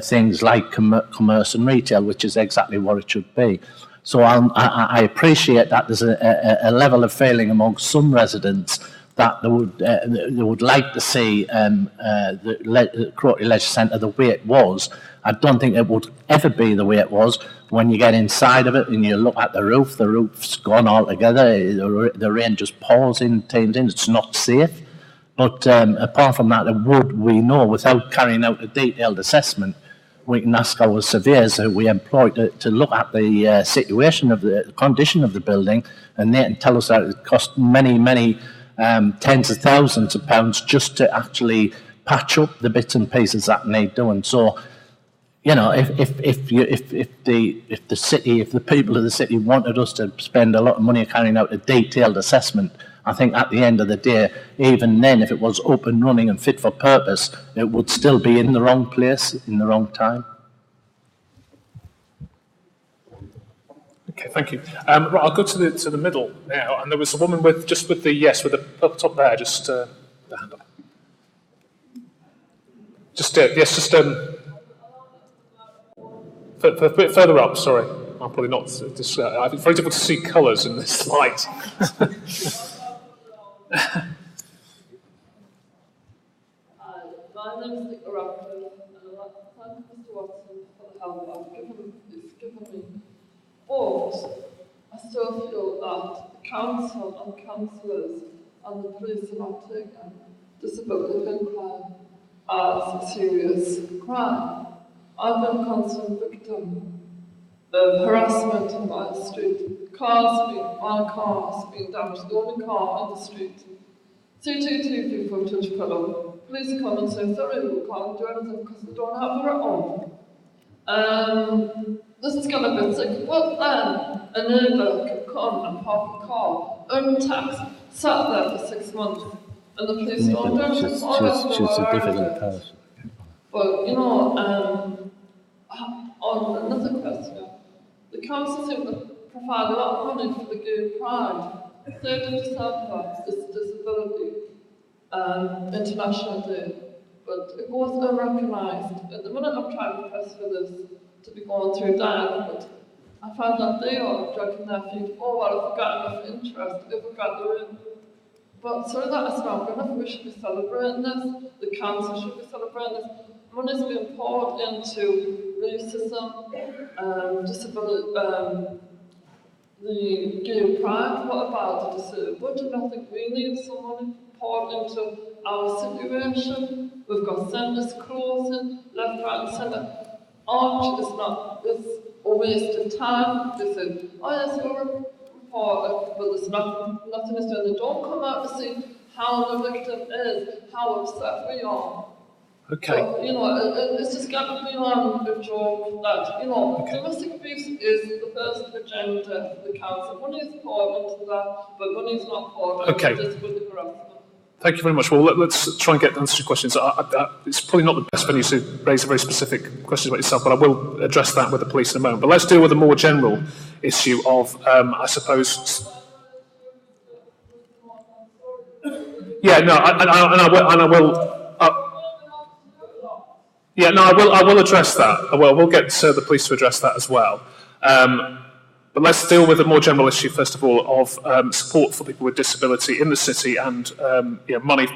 things like commerce and retail, which is exactly what it should be. So I appreciate that there's a level of feeling amongst some residents that they would like to see the Croaky Leisure Centre the way it was. I don't think it would ever be the way it was. When you get inside of it and you look at the roof's gone altogether. The rain just pours in, teams in. It's not safe. But apart from that, we know without carrying out a detailed assessment, we can ask our surveyors who we employ to look at the situation of the condition of the building, and they can tell us that it cost many tens of thousands of pounds just to actually patch up the bits and pieces that need doing. So, you know, if the people of the city wanted us to spend a lot of money carrying out a detailed assessment, I think at the end of the day, even then, if it was up and running and fit for purpose, it would still be in the wrong place, in the wrong time. Okay, thank you. Right, I'll go to the middle now, and there was a woman with the up top there, just the hand up. A bit further up. Sorry, I'm probably not. I think it's very difficult to see colours in this light. My name is Nick Rapper, and I'd like to thank Mr. Watson for the help he's given me. But I still feel that the council and councillors and the police are not taking disability crime as a serious crime. I've been a constant victim of harassment in my street. My car's been damaged, the only car on the street. CCTV footage put up. Police come and say, sorry, we can't do anything because we don't have our own. This is going to be sick. But then a neighbour can come and park a car, earn tax, sat there for 6 months, and the police don't do anything. She's a difficult person. But, you know, on another question, the council seem to provide a lot of money for the Gay Pride. 3rd of December is Disability International Day, but it goes unrecognised. At the minute I'm trying to press for this to be going through dialogue, but I found that they are dragging their feet. Oh, well, if we got enough interest, if we got the win. But so that is not enough. We should be celebrating this. The council should be celebrating this. Money's being poured into racism, disability, the Gay Pride. What about the disabled? And I think we need some money poured into our situation. We've got centres closing, left, right, and centre. Arch is a waste of time. They say, oh yes, we're reporting, but there's nothing is doing. They don't come out to see how the victim is, how upset we are. Okay. So, you know, it's just got to be on a joke that, you know, domestic abuse is the first agenda of the council. Money is poured into that, but money is not poured into disability harassment. Thank you very much. Well, let's try and get answers to questions. It's probably not the best venue to raise a very specific question about yourself, but I will address that with the police in a moment. But let's deal with a more general issue of, I suppose. Yeah, no, I will address that. We'll get the police to address that as well. But let's deal with a more general issue, first of all, of support for people with disability in the city and money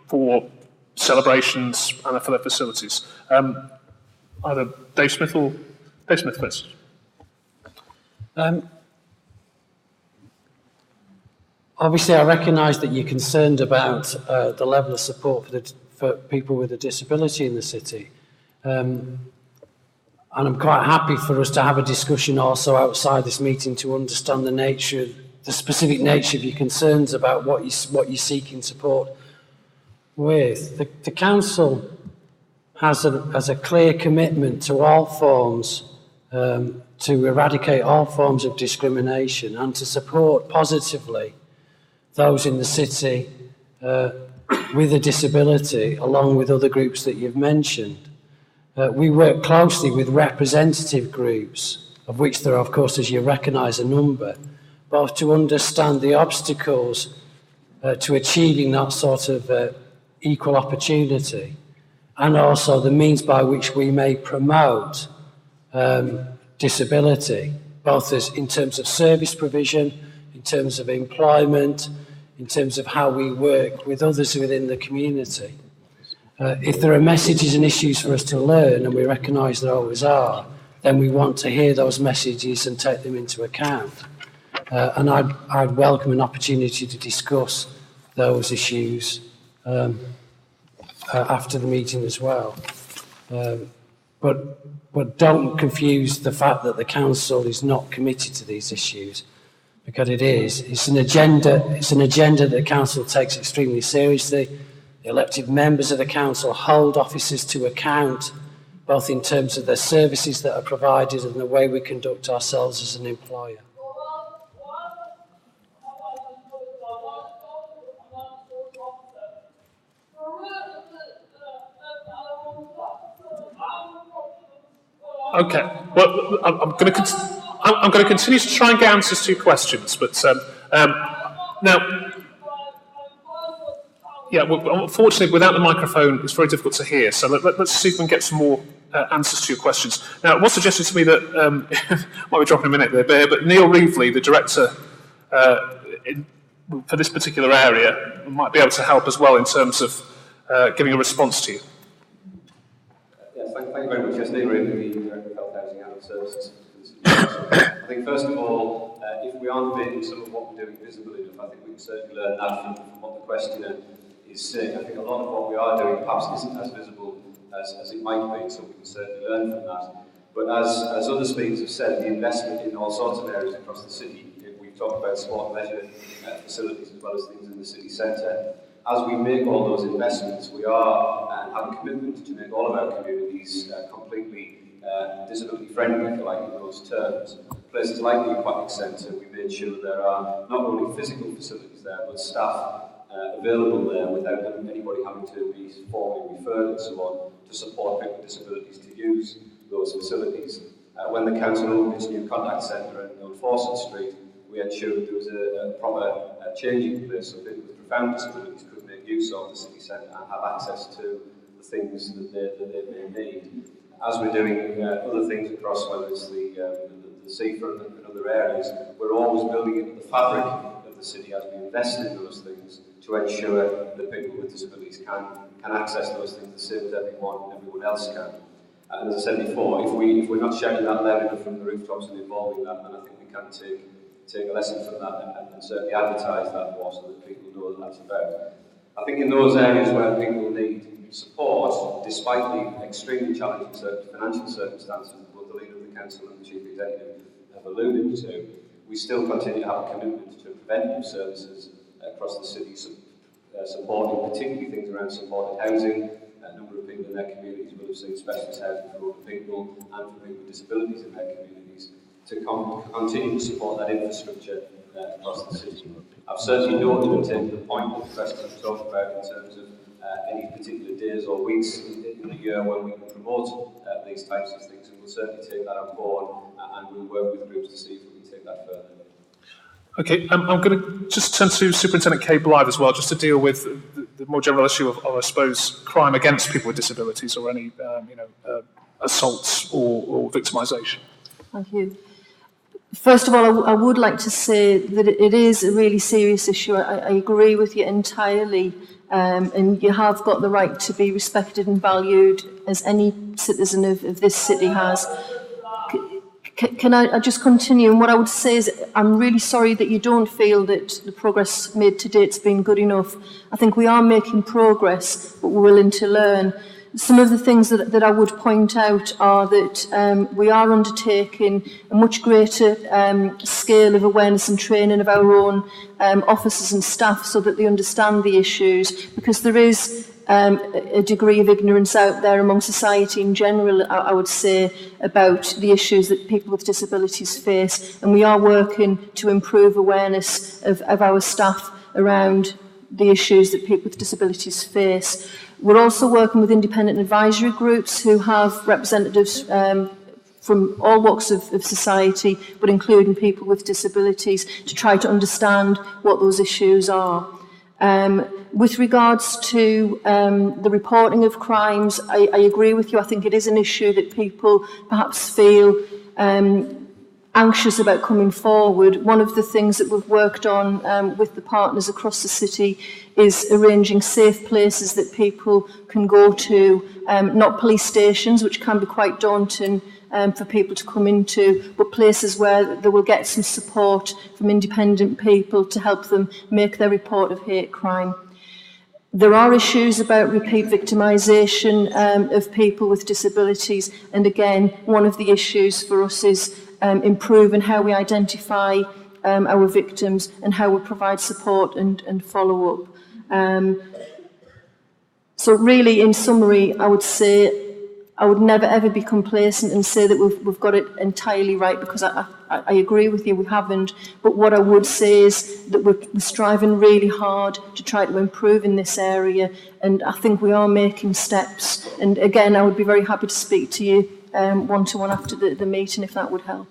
for celebrations and for their facilities. Either Dave Smith or Dave Smith first. Obviously, I recognise that you're concerned about the level of support for people with a disability in the city. And I'm quite happy for us to have a discussion also outside this meeting to understand the specific nature of your concerns about what you're seeking support with. The council has a clear commitment to all forms, to eradicate all forms of discrimination and to support positively those in the city with a disability, along with other groups that you've mentioned. We work closely with representative groups, of which there are, of course, as you recognise, a number, both to understand the obstacles to achieving that sort of equal opportunity, and also the means by which we may promote disability, both as in terms of service provision, in terms of employment, in terms of how we work with others within the community. If there are messages and issues for us to learn, and we recognise there always are, then we want to hear those messages and take them into account. And I'd welcome an opportunity to discuss those issues after the meeting as well. But don't confuse the fact that the council is not committed to these issues, because it is. It's an agenda that the council takes extremely seriously. The elected members of the council hold officers to account, both in terms of the services that are provided and the way we conduct ourselves as an employer. Okay. Well, I'm going to continue to try and get answers to your questions, but now. Yeah, well, unfortunately, without the microphone, it's very difficult to hear. So let's see if we can get some more answers to your questions. Now, it was suggested to me that, might be dropping a minute there, but Neil Reevely, the director for this particular area, might be able to help as well in terms of giving a response to you. Yes, thank you very much. Yes, Neil Reevely, the Director of Health, Housing and Services. I think, first of all, if we aren't making some of what we're doing visible enough, I think we can certainly learn that from what the questioner is saying. I think a lot of what we are doing perhaps isn't as visible as it might be, so we can certainly learn from that. But as other speakers have said, the investment in all sorts of areas across the city, we've talked about sport and leisure facilities as well as things in the city centre. As we make all those investments, we are and have a commitment to make all of our communities completely disability friendly, if you like, in those terms. Places like the Aquatic Centre, we made sure there are not only physical facilities there, but staff available there without anybody having to be formally referred and so on to support people with disabilities to use those facilities. When the council opened its new contact centre on Fawcett Street, we ensured there was a proper changing place so people with profound disabilities could make use of the city centre and have access to the things that they may need. As we're doing other things across, whether it's the seafront and other areas, we're always building into the fabric of the city as we invest in those things to ensure that people with disabilities can access those things the same as everyone else can. And as I said before, if we're not shouting that loud enough from the rooftops and involving that, then I think we can take a lesson from that and certainly advertise that more so that people know what that's about. I think in those areas where people need support, despite the extremely challenging financial circumstances that both the leader of the council and the chief executive have alluded to, we still continue to have a commitment to preventive services across the city, supporting particularly things around supported housing. A number of people in their communities will have seen specialist housing for older people and for people with disabilities in their communities to continue to support that infrastructure across the city. I've certainly noted and taken the point that the President talked about in terms of any particular days or weeks in the year when we can promote these types of things, and we'll certainly take that on board and we'll work with groups to see if we can take that further. Okay, I'm going to just turn to Superintendent Kay Blythe as well, just to deal with the more general issue of, I suppose, crime against people with disabilities or any, assaults or victimisation. Thank you. First of all, I would like to say that it is a really serious issue. I agree with you entirely, and you have got the right to be respected and valued as any citizen of this city has. Can I just continue? And what I would say is I'm really sorry that you don't feel that the progress made to date has been good enough. I think we are making progress, but we're willing to learn. Some of the things that I would point out are that we are undertaking a much greater scale of awareness and training of our own officers and staff so that they understand the issues, because there is a degree of ignorance out there among society in general, I would say, about the issues that people with disabilities face, and we are working to improve awareness of our staff around the issues that people with disabilities face. We're also working with independent advisory groups who have representatives from all walks of society, but including people with disabilities, to try to understand what those issues are. With regards to the reporting of crimes, I agree with you. I think it is an issue that people perhaps feel anxious about coming forward. One of the things that we've worked on with the partners across the city is arranging safe places that people can go to, not police stations, which can be quite daunting for people to come into, but places where they will get some support from independent people to help them make their report of hate crime. There are issues about repeat victimisation of people with disabilities, and again, one of the issues for us is improving how we identify our victims and how we provide support and follow up. So really, in summary, I would say I would never ever be complacent and say that we've got it entirely right, because I agree with you, we haven't. But what I would say is that we're striving really hard to try to improve in this area, and I think we are making steps. And again, I would be very happy to speak to you one-to-one after the meeting, if that would help.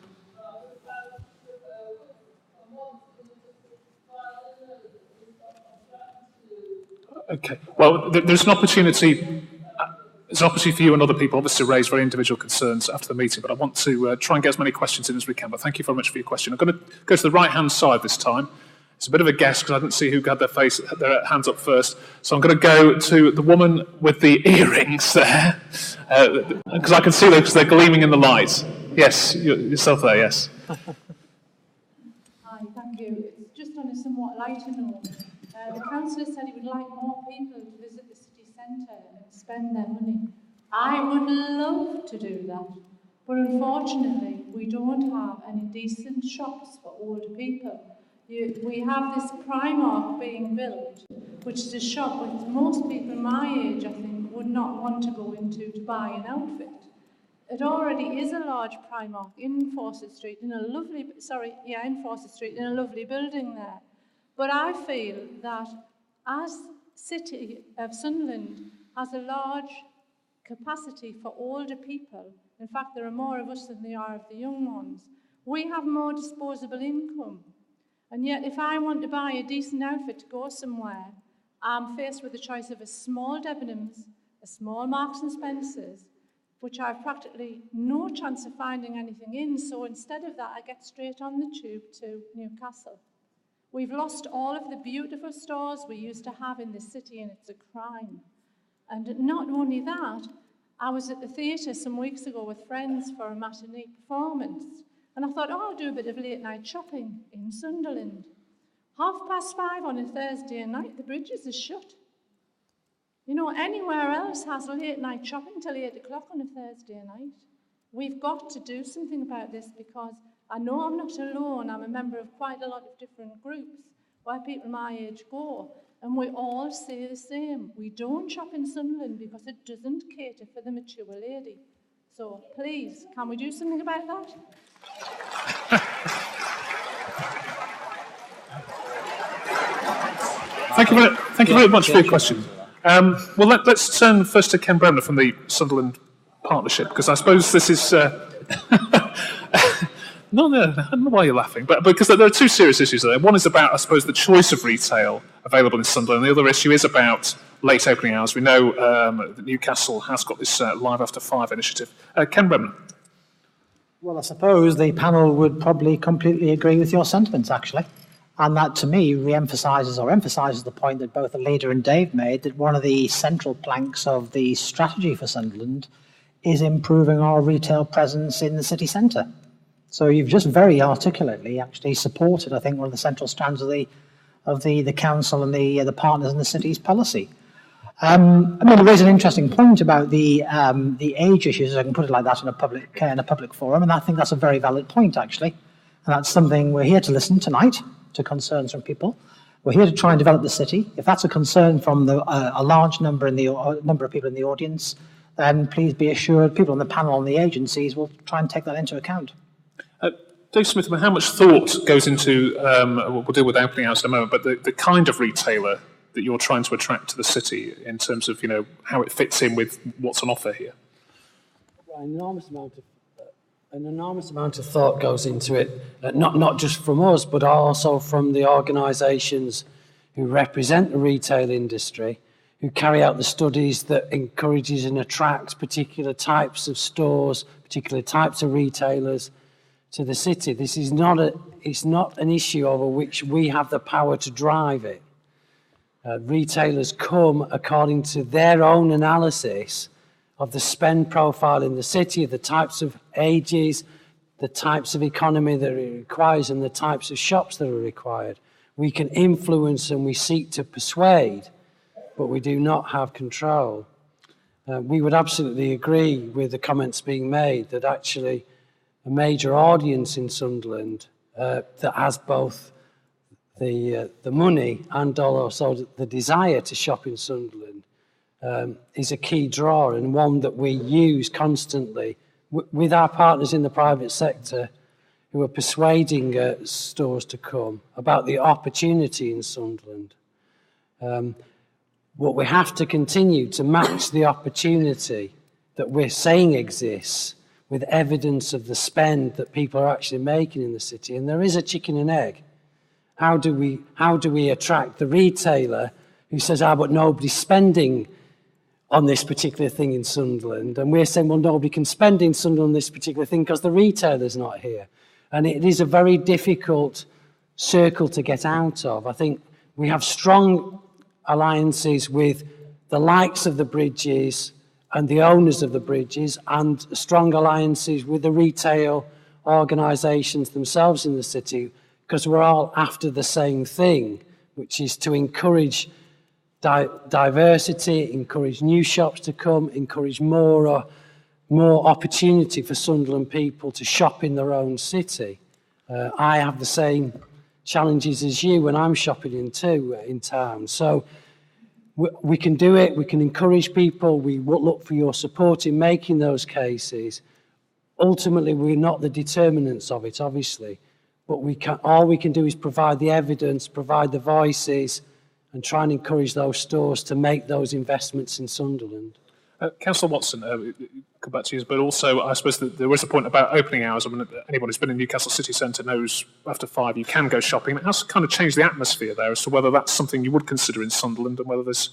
Okay. Well, there's an opportunity. There's an opportunity for you and other people, obviously, to raise very individual concerns after the meeting, but I want to try and get as many questions in as we can. But thank you very much for your question. I'm going to go to the right-hand side this time. It's a bit of a guess because I didn't see who had their hands up first. So I'm going to go to the woman with the earrings there, because I can see them because they're gleaming in the light. Yes, yourself there, yes. Hi, thank you. It's just on a somewhat lighter note. The councillor said he would like more people to visit the city centre and spend their money. I would love to do that, but unfortunately we don't have any decent shops for older people. We have this Primark being built, which is a shop which most people my age, I think, would not want to go into to buy an outfit. It already is a large Primark in Fawcett Street, in a lovely building there. But I feel that as City of Sunderland has a large capacity for older people, in fact there are more of us than there are of the young ones, we have more disposable income. And yet if I want to buy a decent outfit to go somewhere, I'm faced with the choice of a small Debenhams, a small Marks and Spencers, which I've practically no chance of finding anything in, so instead of that I get straight on the tube to Newcastle. We've lost all of the beautiful stores we used to have in the city, and it's a crime. And not only that, I was at the theatre some weeks ago with friends for a matinee performance, and I thought, I'll do a bit of late night shopping in Sunderland. 5:30 on a Thursday night, the bridges are shut. You know, anywhere else has late night shopping till 8 o'clock on a Thursday night. We've got to do something about this, because I know I'm not alone. I'm a member of quite a lot of different groups where people my age go, and we all say the same. We don't shop in Sunderland because it doesn't cater for the mature lady. So please, can we do something about that? Thank you very much for your question. Well, let's turn first to Ken Bremner from the Sunderland Partnership, because I suppose this is... No, I don't know why you're laughing, but because there are two serious issues there. One is about, I suppose, the choice of retail available in Sunderland, and the other issue is about late opening hours. We know that Newcastle has got this Live After 5 initiative. Ken Bremner. Well, I suppose the panel would probably completely agree with your sentiments, actually. And that, to me, emphasises the point that both the leader and Dave made, that one of the central planks of the strategy for Sunderland is improving our retail presence in the city centre. So you've just very articulately actually supported, I think, one of the central strands of the council and the partners in the city's policy. I mean, there is an interesting point about the age issues, if I can put it like that, in a public forum, and I think that's a very valid point, actually. And that's something we're here to listen tonight to concerns from people. We're here to try and develop the city. If that's a concern from a large number of people in the audience, then please be assured people on the panel and the agencies will try and take that into account. Dave Smith, how much thought goes into, we'll deal with opening hours in a moment, but the kind of retailer that you're trying to attract to the city in terms of, how it fits in with what's on offer here? Well, an enormous amount of thought goes into it, not just from us, but also from the organisations who represent the retail industry, who carry out the studies that encourages and attracts particular types of stores, particular types of retailers to the city. This is it's not an issue over which we have the power to drive it. Retailers come according to their own analysis of the spend profile in the city, the types of ages, the types of economy that it requires, and the types of shops that are required. We can influence and we seek to persuade, but we do not have control. We would absolutely agree with the comments being made that actually a major audience in Sunderland that has both the money and also the desire to shop in Sunderland is a key draw, and one that we use constantly with our partners in the private sector who are persuading stores to come about the opportunity in Sunderland. What we have to continue to match the opportunity that we're saying exists with evidence of the spend that people are actually making in the city. And there is a chicken and egg. How do we attract the retailer who says, but nobody's spending on this particular thing in Sunderland? And we're saying, well, nobody can spend in Sunderland on this particular thing because the retailer's not here. And it is a very difficult circle to get out of. I think we have strong alliances with the likes of the bridges and the owners of the bridges, and strong alliances with the retail organisations themselves in the city, because we're all after the same thing, which is to encourage diversity, encourage new shops to come, encourage more opportunity for Sunderland people to shop in their own city. I have the same challenges as you when I'm shopping in town. So we can do it, we can encourage people, we look for your support in making those cases. Ultimately, we're not the determinants of it, obviously, but all we can do is provide the evidence, provide the voices, and try and encourage those stores to make those investments in Sunderland. Councillor Watson, come back to you, but also I suppose that there was a point about opening hours. I mean, anyone who's been in Newcastle City Centre knows after 5 you can go shopping. It has kind of changed the atmosphere there as to whether that's something you would consider in Sunderland and whether there's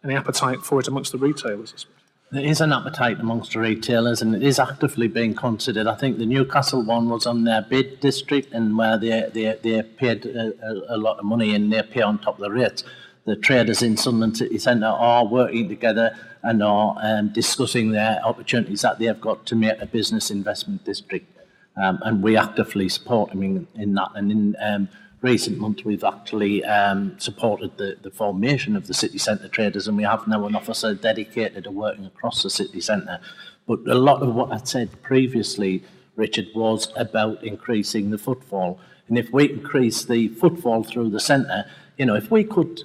any appetite for it amongst the retailers, I suppose. There is an appetite amongst the retailers, and it is actively being considered. I think the Newcastle one was on their bid district, and where they paid a lot of money and they pay on top of the rates. The traders in Sunderland City Centre are working together and are discussing their opportunities that they have got to make a business investment district. And we actively support them in that. And in recent months, we've actually supported the formation of the city centre traders, and we have now an officer dedicated to working across the city centre. But a lot of what I said previously, Richard, was about increasing the footfall. And if we increase the footfall through the centre, if we could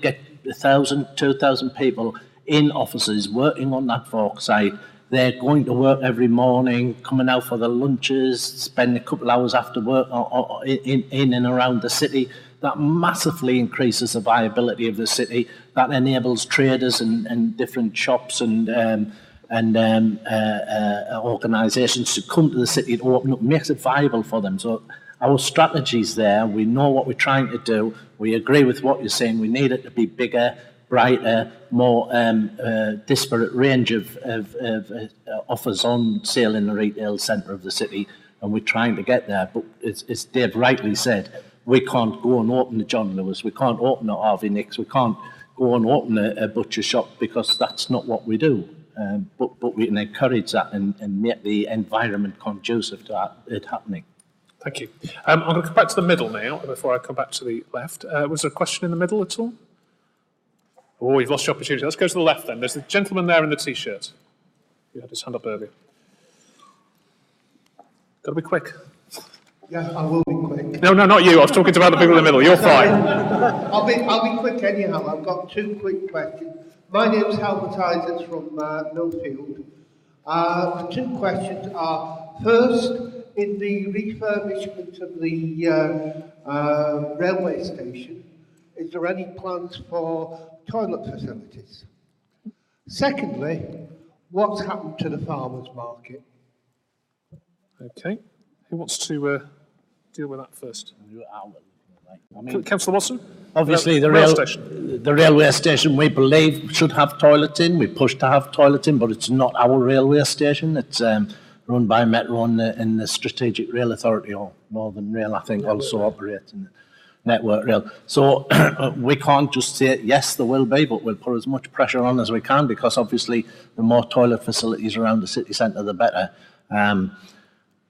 get 1,000, 2,000 people in offices working on that fork site, they're going to work every morning, coming out for their lunches, spending a couple of hours after work in and around the city. That massively increases the viability of the city. That enables traders and different shops and organisations to come to the city to open up, makes it viable for them. So our strategy's there. We know what we're trying to do. We agree with what you're saying. We need it to be bigger, brighter, more disparate range of offers on sale in the retail centre of the city, and we're trying to get there. But as Dave rightly said, we can't go and open a John Lewis, we can't open a Harvey Nicks, we can't go and open a butcher shop, because that's not what we do. But we can encourage that and make the environment conducive to it happening. Thank you. I'm going to come back to the middle now, before I come back to the left. Was there a question in the middle at all? Oh, you've lost your opportunity. Let's go to the left then. There's the gentleman there in the T-shirt. He had his hand up earlier. Got to be quick. Yeah, I will be quick. No, not you. I was talking about the people in the middle. You're fine. I'll be quick anyhow. I've got two quick questions. My name's Halbert Isaacs from Millfield. The two questions are, first, in the refurbishment of the railway station, is there any plans for toilet facilities? Secondly, what's happened to the farmers' market? Okay. Who wants to deal with that first? Councillor Watson? Obviously, the railway station we believe should have toileting. We push to have toileting, but it's not our railway station. It's run by Metro and the Strategic Rail Authority, or Northern Rail, I think, also operate in Network Rail. So we can't just say, yes, there will be, but we'll put as much pressure on as we can, because obviously the more toilet facilities around the city centre, the better.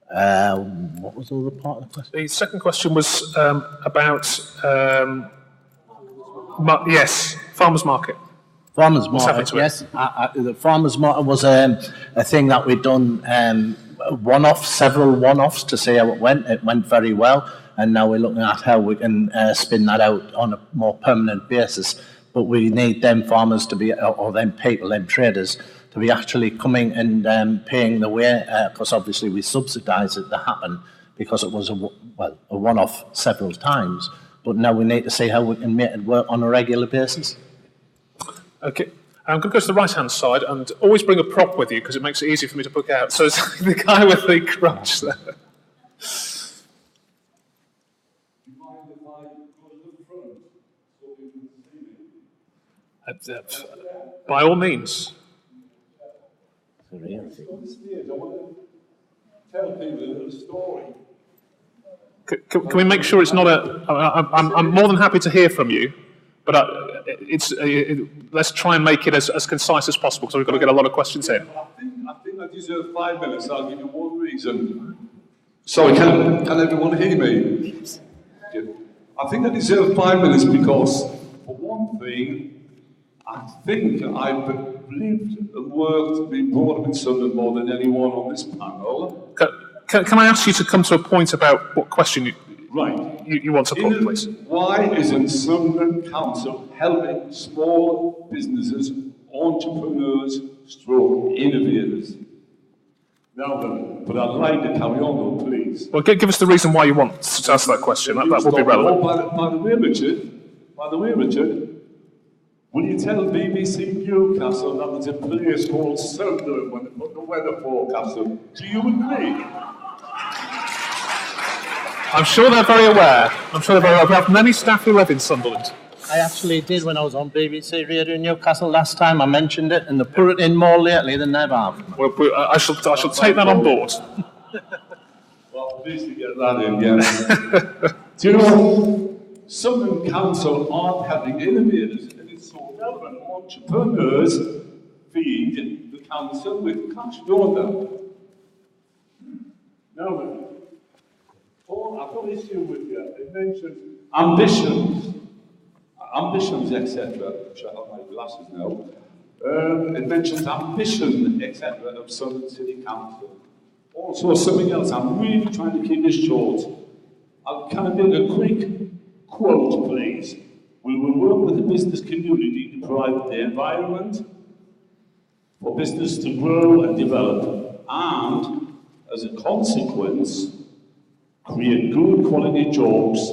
What was the other part of the question? The second question was about, yes, farmers' market. Farmers' market, yes. The farmers' market was a thing that we'd done several one-offs to see how it went. It went very well, and now we're looking at how we can spin that out on a more permanent basis. But we need them farmers to be, or them people, them traders, to be actually coming and paying the way, because obviously we subsidise it to happen, because it was a one-off several times. But now we need to see how we can make it work on a regular basis. Okay, I'm going to go to the right-hand side, and always bring a prop with you, because it makes it easy for me to book out. So it's the guy with the crutch there. By all means. I want to tell people a little story. Can we make sure it's not I'm more than happy to hear from you, but let's try and make it as concise as possible, because we've got to get a lot of questions in. I think I deserve 5 minutes. I'll give you one reason. Sorry, can everyone hear me? I think I deserve 5 minutes because, for one thing, I think I've lived and worked, been brought up in Sunderland more than anyone on this panel. Can I ask you to come to a point about what question you want to put, please? Why isn't Sunderland Council helping small businesses, entrepreneurs, innovators? Now then, but I'd like to carry on though, please. Well, give us the reason why you want to ask that question. That would be relevant. By the way, Richard, will you tell BBC Newcastle that there's a place called Sunderland when they put the weather forecast up? Do you agree? I'm sure they're very aware. We have many staff who live in Sunderland. I actually did when I was on BBC Radio Newcastle last time. I mentioned it, and they put it in more lately than they've have. Well, I shall take that on board. Well, pleased to get that in, yes. Do you know, Sunderland Council aren't helping innovators, and it's so relevant. Entrepreneurs feed the council with cash, don't they? Now then, I've got an issue with you. It mentions ambitions, etc. I have my glasses now. It mentions ambition, etc. of Sunderland City Council. Also, something else. I'm really trying to keep this short. Can I make a quick quote, please? We will work with the business community to provide the environment for business to grow and develop, and as a consequence, create good quality jobs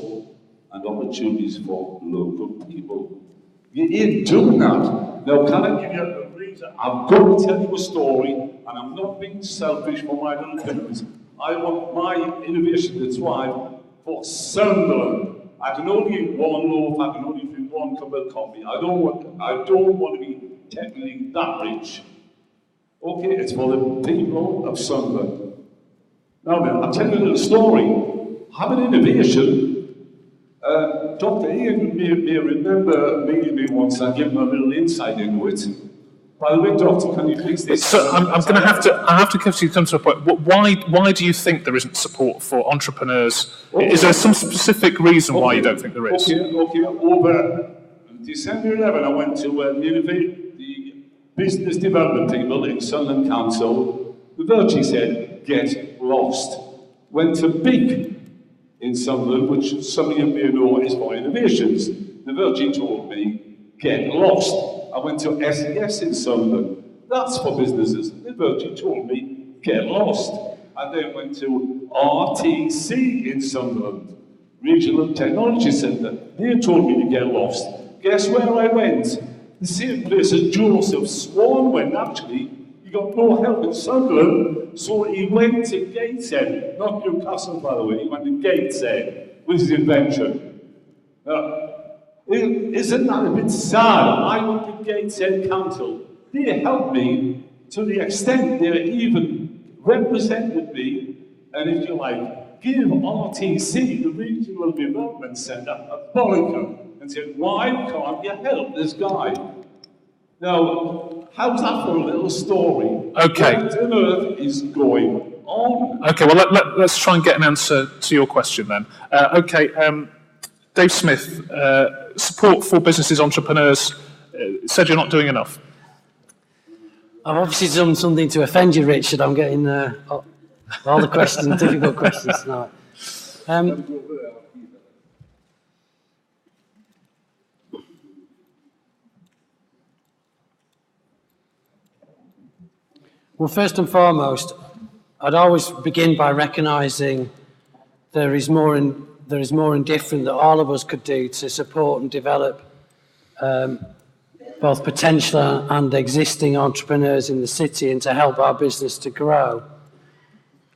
and opportunities for local people. You ain't doing that. Now, can I give you a reason? I'm going to tell you a story, and I'm not being selfish for my little business. I want my innovation to thrive for Sunderland. I can only eat one loaf, I can only drink one cup of coffee. I don't want to be technically that rich. Okay, it's for the people of Sunderland. Now then, I'll tell you a little story. Have an innovation. Dr. Ian may remember me once. I gave him a little insight into it. By the way, Doctor, can you please... So I'm going to have to come to a point. Why do you think there isn't support for entrepreneurs? Okay. Is there some specific reason why you don't think there is? Okay. Over December 11, I went to the business development people in Sunderland Council. The virtue said, get lost. Went to BIG in Sunderland, which some of you may know is for innovations. The Virgin told me, get lost. I went to SES in Sunderland. That's for businesses. The Virgin told me, get lost. I then went to RTC in Sunderland. Regional Technology Centre. They told me to get lost. Guess where I went? The same place as Joseph Swan went, actually. He got no help in Sunderland, so he went to Gateshead. Not Newcastle, by the way. He went to Gateshead with his invention. Isn't that a bit sad? I went to Gateshead Council. They helped me to the extent they even represented me, and if you like, give RTC, the Regional Development Centre, a bollocking and said, why can't you help this guy? Now, how's that for a little story? Okay. What on earth is going on? Okay, well, let's try and get an answer to your question then. Dave Smith, support for businesses, entrepreneurs, said you're not doing enough. I've obviously done something to offend you, Richard. I'm getting all the questions, difficult questions tonight. Well, first and foremost, I'd always begin by recognising there is more and different that all of us could do to support and develop both potential and existing entrepreneurs in the city and to help our business to grow.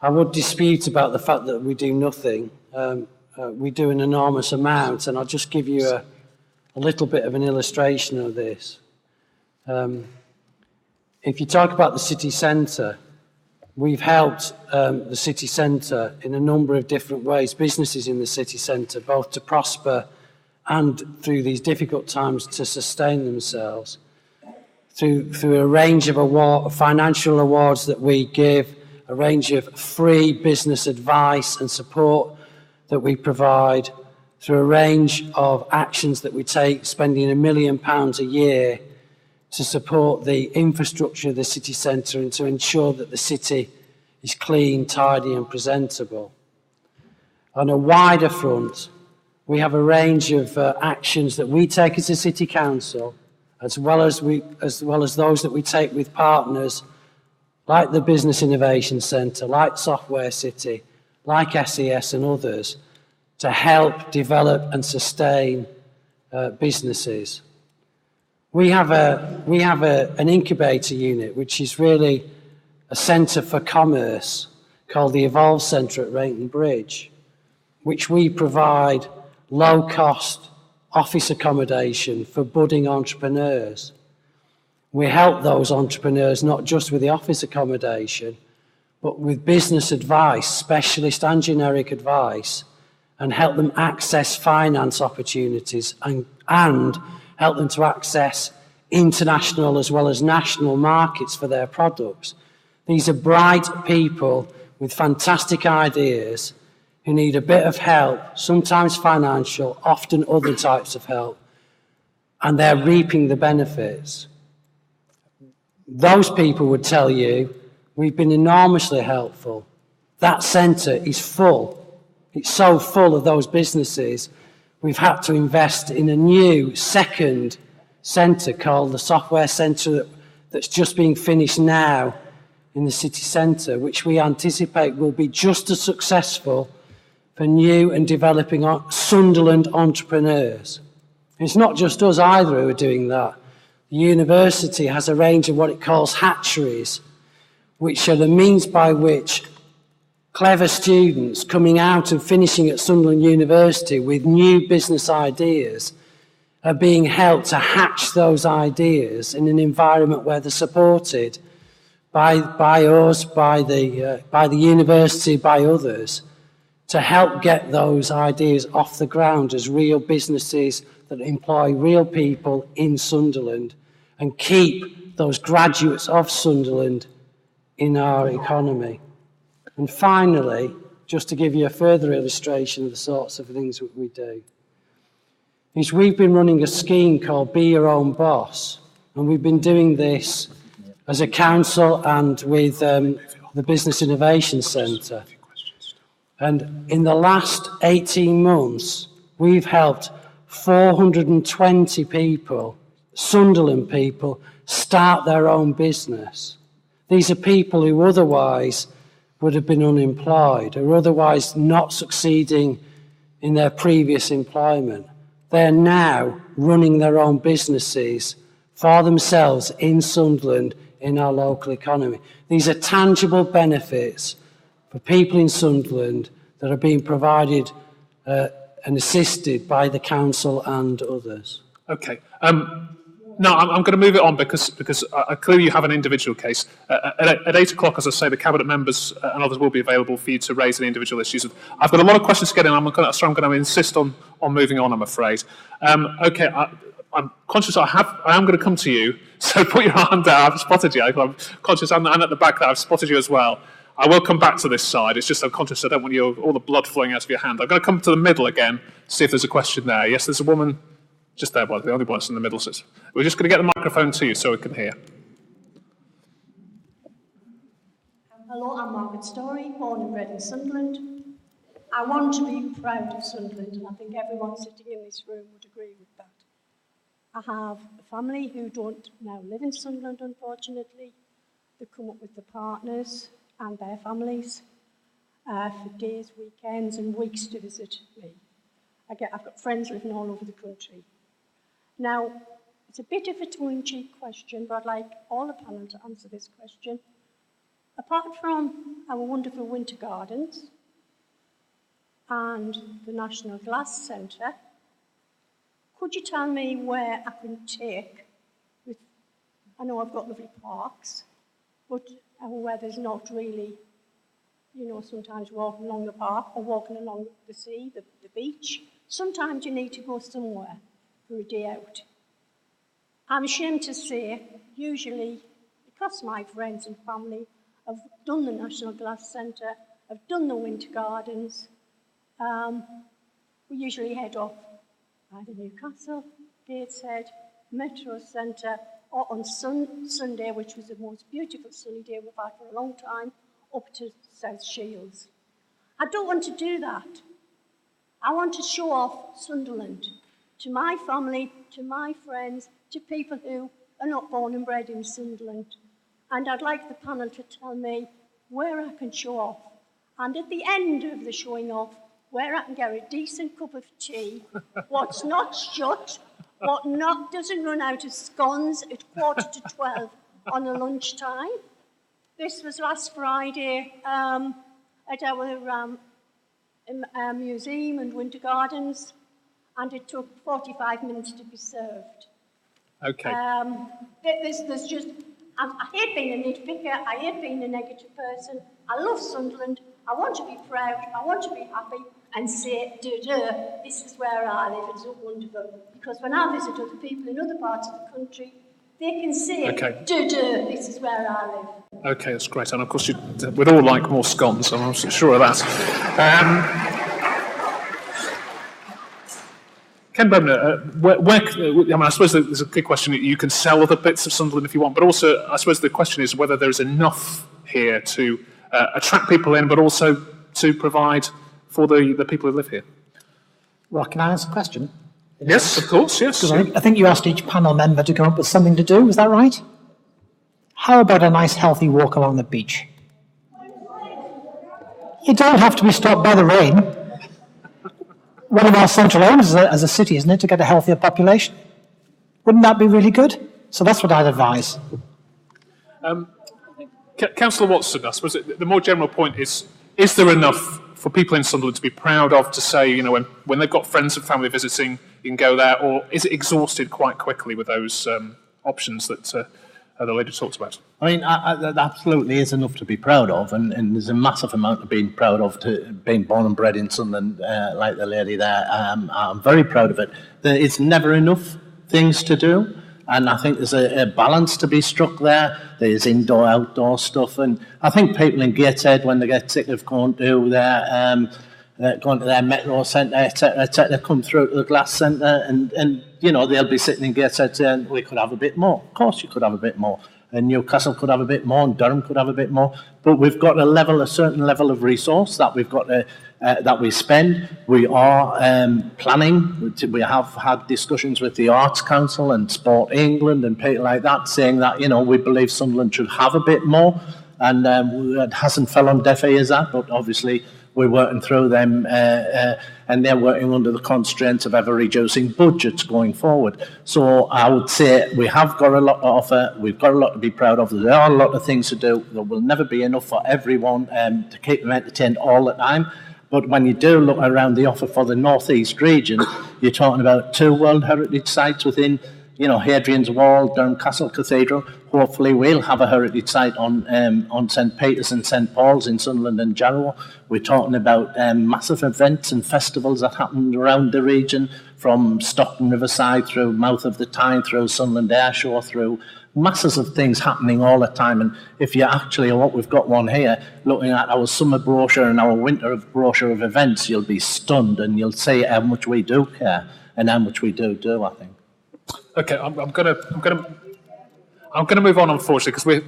I would dispute about the fact that we do nothing. We do an enormous amount, and I'll just give you a little bit of an illustration of this. If you talk about the city centre, we've helped the city centre in a number of different ways, businesses in the city centre, both to prosper and through these difficult times to sustain themselves. Through a range of financial awards that we give, a range of free business advice and support that we provide, through a range of actions that we take, spending £1 million a year to support the infrastructure of the city centre and to ensure that the city is clean, tidy and presentable. On a wider front, we have a range of actions that we take as a city council, as well as those that we take with partners like the Business Innovation Centre, like Software City, like SES and others, to help develop and sustain businesses. We have an incubator unit, which is really a centre for commerce called the Evolve Centre at Rainton Bridge, which we provide low-cost office accommodation for budding entrepreneurs. We help those entrepreneurs not just with the office accommodation, but with business advice, specialist and generic advice, and help them access finance opportunities and help them to access international as well as national markets for their products. These are bright people with fantastic ideas who need a bit of help, sometimes financial, often other types of help, and they're reaping the benefits. Those people would tell you, we've been enormously helpful. That centre is full. It's so full of those businesses. We've had to invest in a new second centre called the Software Centre that's just being finished now in the city centre, which we anticipate will be just as successful for new and developing Sunderland entrepreneurs. It's not just us either who are doing that. The university has a range of what it calls hatcheries, which are the means by which clever students coming out and finishing at Sunderland University with new business ideas are being helped to hatch those ideas in an environment where they're supported by us, by the university, by others, to help get those ideas off the ground as real businesses that employ real people in Sunderland and keep those graduates of Sunderland in our economy. And finally, just to give you a further illustration of the sorts of things that we do, is we've been running a scheme called Be Your Own Boss, and we've been doing this as a council and with the Business Innovation Centre. And in the last 18 months, we've helped 420 people, Sunderland people, start their own business. These are people who otherwise would have been unemployed or otherwise not succeeding in their previous employment. They're now running their own businesses for themselves in Sunderland, in our local economy. These are tangible benefits for people in Sunderland that are being provided and assisted by the council and others. Okay. No, I'm going to move it on because clearly you have an individual case. At 8 o'clock, as I say, the Cabinet members and others will be available for you to raise any individual issues. I've got a lot of questions to get in, so I'm going to insist on moving on, I'm afraid. Okay, I'm conscious I am going to come to you, so put your hand down. I've spotted you. I'm conscious I'm at the back there. I've spotted you as well. I will come back to this side. It's just I'm conscious I don't want all the blood flowing out of your hand. I'm going to come to the middle again, see if there's a question there. Yes, there's a woman just there, the only one that's in the middle. So we're just going to get the microphone to you so we can hear. Hello, I'm Margaret Story, born and bred in Sunderland. I want to be proud of Sunderland, and I think everyone sitting in this room would agree with that. I have a family who don't now live in Sunderland, unfortunately. They come up with their partners and their families for days, weekends and weeks to visit me. I've got friends living all over the country. Now, it's a bit of a tongue-in-cheek question, but I'd like all the panel to answer this question. Apart from our wonderful winter gardens and the National Glass Centre, could you tell me where I can take, I know I've got lovely parks, but where there's not really, sometimes walking along the park or walking along the sea, the beach. Sometimes you need to go somewhere for a day out. I'm ashamed to say, usually, because my friends and family have done the National Glass Centre, have done the Winter Gardens, we usually head off either Newcastle, Gateshead, Metro Centre, or on Sunday, which was the most beautiful sunny day we've had for a long time, up to South Shields. I don't want to do that. I want to show off Sunderland to my family, to my friends, to people who are not born and bred in Sunderland. And I'd like the panel to tell me where I can show off. And at the end of the showing off, where I can get a decent cup of tea, what's not shut, what doesn't run out of scones at 11:45 on a lunchtime. This was last Friday at our museum and Winter Gardens, and it took 45 minutes to be served. Okay. There's just, I hate being a nitpicker, I hate being a negative person. I love Sunderland, I want to be proud, I want to be happy, and say, this is where I live, it's so wonderful. Because when I visit other people in other parts of the country, they can say, this is where I live. Okay, that's great. And of course, we'd all like more scones, I'm sure of that. Ken Bremner, I suppose there's a good question. You can sell other bits of Sunderland if you want, but also I suppose the question is whether there's enough here to attract people in, but also to provide for the people who live here. Well, can I answer the question? Yes, of course, yes. Because I think you asked each panel member to come up with something to do, is that right? How about a nice healthy walk along the beach? You don't have to be stopped by the rain. One of our central aims as a city, isn't it, to get a healthier population? Wouldn't that be really good? So that's what I'd advise. Councillor Watson, I suppose the more general point is there enough for people in Sunderland to be proud of, to say, when they've got friends and family visiting, you can go there, or is it exhausted quite quickly with those options that the lady talks about? I mean, that absolutely is enough to be proud of, and there's a massive amount of being proud of, to being born and bred in Sunderland, like the lady there. I'm very proud of it. It's never enough things to do, and I think there's a balance to be struck there. There's indoor, outdoor stuff, and I think people in Gateshead, when they get sick of going to their Metro Centre, etc., come through to the Glass Centre, and they'll be sitting in Gateshead saying, we could have a bit more. Of course you could have a bit more. And Newcastle could have a bit more, and Durham could have a bit more. But we've got a certain level of resource that we've got that we spend. We are planning. We have had discussions with the Arts Council and Sport England and people like that, saying that we believe Sunderland should have a bit more, and it hasn't fell on deaf ears that. But obviously, we're working through them, and they're working under the constraints of ever-reducing budgets going forward. So I would say we have got a lot to offer, we've got a lot to be proud of, there are a lot of things to do, there will never be enough for everyone to keep them entertained all the time. But when you do look around the offer for the North East region, you're talking about 2 World Heritage Sites within, Hadrian's Wall, Durham Castle Cathedral. Hopefully we'll have a heritage site on St Peter's and St Paul's in Sunderland and Jarrow. We're talking about massive events and festivals that happen around the region, from Stockton Riverside through Mouth of the Tyne, through Sunderland Airshow, through masses of things happening all the time. And if you actually, we've got one here, looking at our summer brochure and our winter brochure of events, you'll be stunned and you'll see how much we do care and how much we do, I think. Okay, I'm gonna move on, unfortunately, because we're.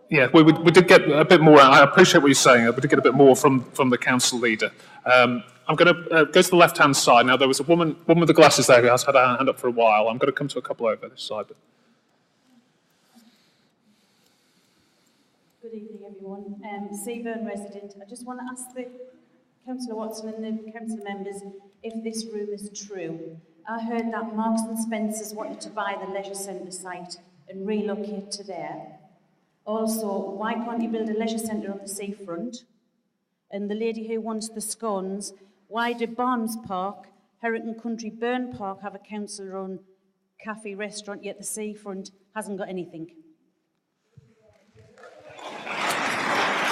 Yeah, we did get a bit more. I appreciate what you're saying. We did get a bit more from the council leader. I'm going to go to the left-hand side now. There was a woman with the glasses there who has had her hand up for a while. I'm going to come to a couple over this side. Good evening, everyone. Seaburn resident. I just want to ask the Councillor Watson and the council members if this rumour is true. I heard that Marks and Spencer's wanted to buy the leisure centre site and relocate to there. Also, why can't you build a leisure centre on the seafront? And the lady who wants the scones, why did Barnes Park, Herrington Country Burn Park have a council-run cafe restaurant, yet the seafront hasn't got anything?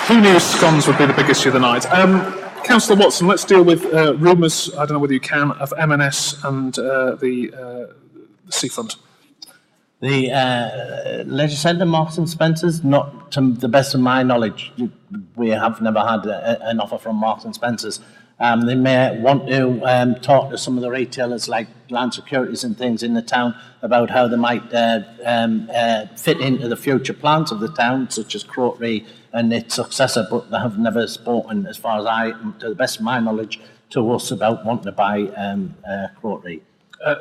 Who knew scones would be the big issue of the night? Councillor Watson, let's deal with rumours, I don't know whether you can, of M&S and the seafront. The leisure centre, Marks and Spencer's, not to the best of my knowledge, we have never had an offer from Marks and Spencer's. They may want to talk to some of the retailers like Land Securities and things in the town about how they might fit into the future plans of the town, such as Crotery and its successor, but they have never spoken, as far as to the best of my knowledge, to us about wanting to buy Crotery.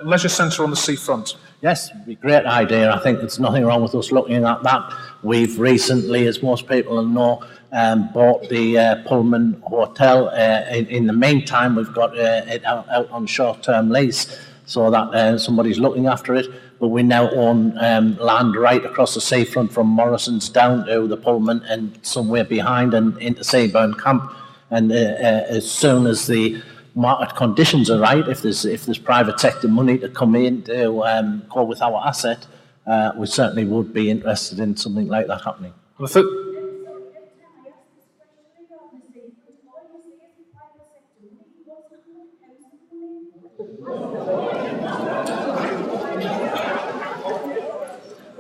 Leisure centre on the seafront. Yes, it'd be a great idea. I think there's nothing wrong with us looking at that. We've recently, as most people know, bought the Pullman Hotel. In the meantime, we've got it out on short-term lease so that somebody's looking after it. But we now own land right across the seafront from Morrison's down to the Pullman and somewhere behind and into Seaburn Camp. And as soon as the market conditions are right, if there's private sector money to come in to go with our asset, we certainly would be interested in something like that happening.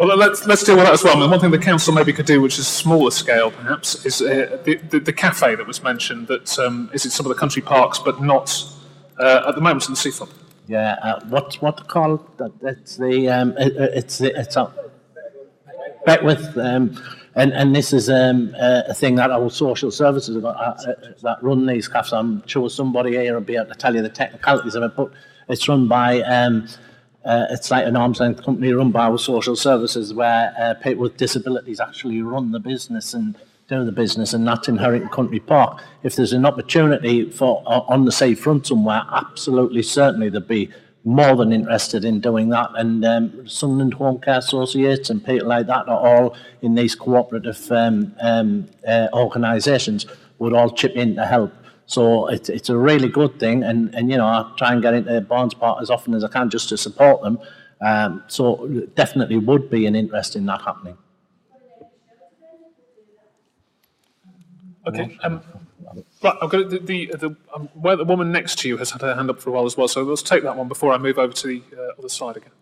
Well, let's deal with that as well. I mean, one thing the council maybe could do, which is smaller scale perhaps, is the cafe that was mentioned. That is in some of the country parks, but not at the moment in the seafront. Yeah, what's to call that? It's Beckwith, and this is a thing that our social services that run these cafes. I'm sure somebody here will be able to tell you the technicalities of it, but it's run by. It's like an arm's length company run by our social services where people with disabilities actually run the business and do the business, and that's in Herrington Country Park. If there's an opportunity for on the seafront somewhere, absolutely certainly they'd be more than interested in doing that. And Sunderland Home Care Associates and people like that are all in these cooperative organisations would all chip in to help. So it's a really good thing, and I try and get into Barnes Park as often as I can just to support them. So definitely would be an interest in that happening. Okay. Right, I've got where the woman next to you has had her hand up for a while as well, so let's take that one before I move over to the other side again.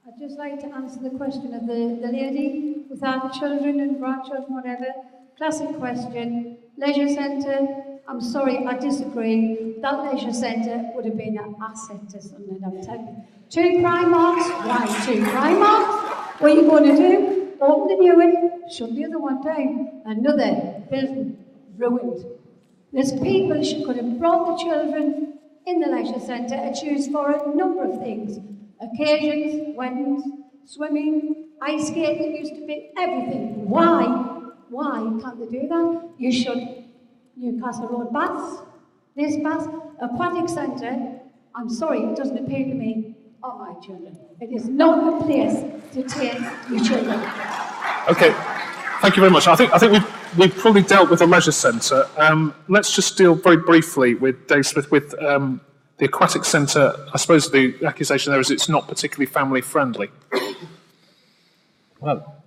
I'd just like to answer the question of the lady without children and grandchildren, whatever. Classic question. Leisure centre, I'm sorry, I disagree. That leisure centre would have been an asset to Sunderland, I'm telling you. 2 Primarks? Why 2 Primarks? What are you going to do? Open the new one, shut the other one down. Another building ruined. There's people who could have brought the children in the leisure centre are used for a number of things. Occasions, weddings, swimming, ice skating used to be everything. Why can't they do that? You should. Newcastle Road baths, this bath, aquatic centre, I'm sorry, it doesn't appeal to me, are my children. It is not a place to take your children. Okay, thank you very much. I think we've probably dealt with the leisure centre. Let's just deal very briefly with Dave Smith with the aquatic centre. I suppose the accusation there is it's not particularly family friendly. Well,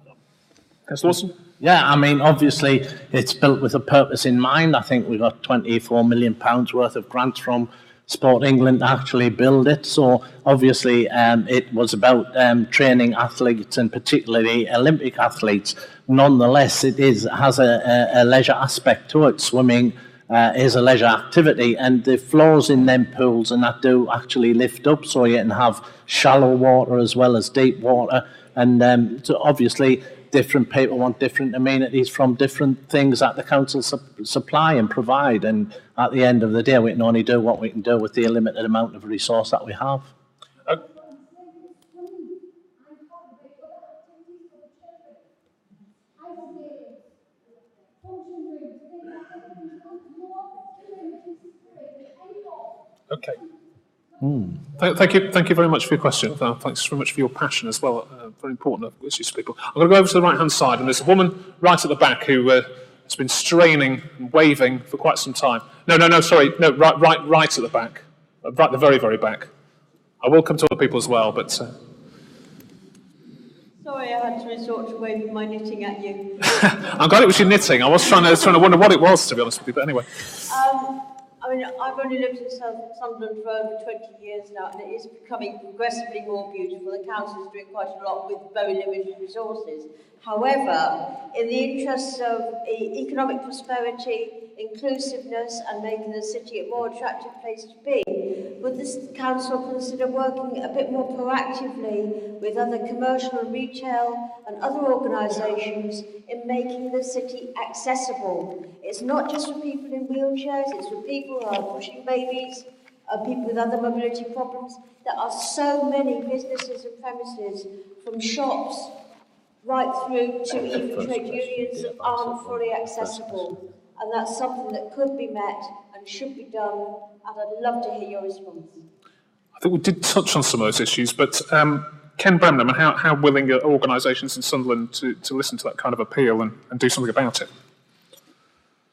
Councillor Watson? Yeah, I mean, obviously, it's built with a purpose in mind. I think we got £24 million worth of grants from Sport England to actually build it. So, obviously, it was about training athletes and particularly Olympic athletes. Nonetheless, it has a leisure aspect to it. Swimming is a leisure activity, and the floors in them pools and that do actually lift up, so you can have shallow water as well as deep water. And so obviously, different people want different amenities from different things that the council supply and provide. And at the end of the day, we can only do what we can do with the limited amount of resource that we have. Okay. Thank you very much for your question. Thanks very much for your passion as well. Very important issues to people. I'm going to go over to the right-hand side, and there's a woman right at the back who has been straining and waving for quite some time. No, sorry, no, right at the back, right at the very, very back. I will come to other people as well, but. Sorry, I had to resort to waving my knitting at you. I'm glad it was your knitting. I was trying to wonder what it was, to be honest with you. But anyway. I mean, I've only lived in Sunderland for over 20 years now, and it is becoming progressively more beautiful. The council is doing quite a lot with very limited resources. However, in the interests of economic prosperity, inclusiveness, and making the city a more attractive place to be, would this council consider working a bit more proactively with other commercial and retail and other organisations in making the city accessible? It's not just for people in wheelchairs, it's for people who are pushing babies, people with other mobility problems. There are so many businesses and premises, from shops right through to even trade unions, that aren't fully accessible. And that's something that could be met and should be done, and I'd love to hear your response. I think we did touch on some of those issues, but Ken Bremner, how willing are organisations in Sunderland to listen to that kind of appeal and do something about it?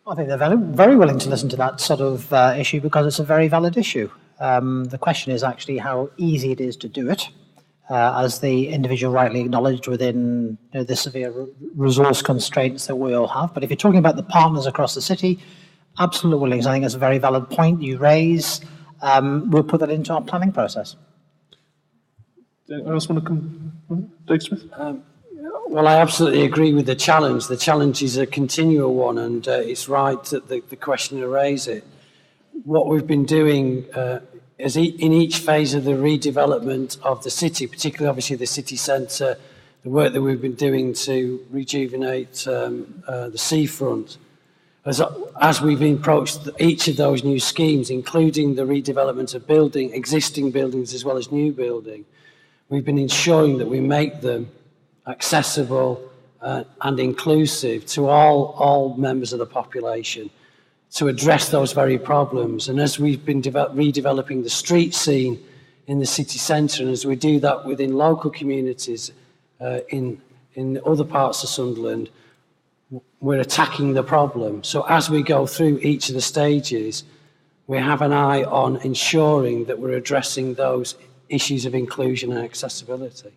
I think they're very, very willing to listen to that sort of issue because it's a very valid issue. The question is actually how easy it is to do it, as the individual rightly acknowledged within the severe resource constraints that we all have. But if you're talking about the partners across the city, absolutely willing. So I think it's a very valid point you raise. We'll put that into our planning process. Anyone else want to come? Dave Smith? Well, I absolutely agree with the challenge. The challenge is a continual one, and it's right that the questioner raised it. What we've been doing is in each phase of the redevelopment of the city, particularly obviously the city centre, the work that we've been doing to rejuvenate the seafront, as we've approached each of those new schemes, including the redevelopment of existing buildings as well as new building, we've been ensuring that we make them accessible and inclusive to all members of the population to address those very problems. And as we've been redeveloping the street scene in the city centre, and as we do that within local communities in other parts of Sunderland, we're attacking the problem. So as we go through each of the stages, we have an eye on ensuring that we're addressing those issues of inclusion and accessibility.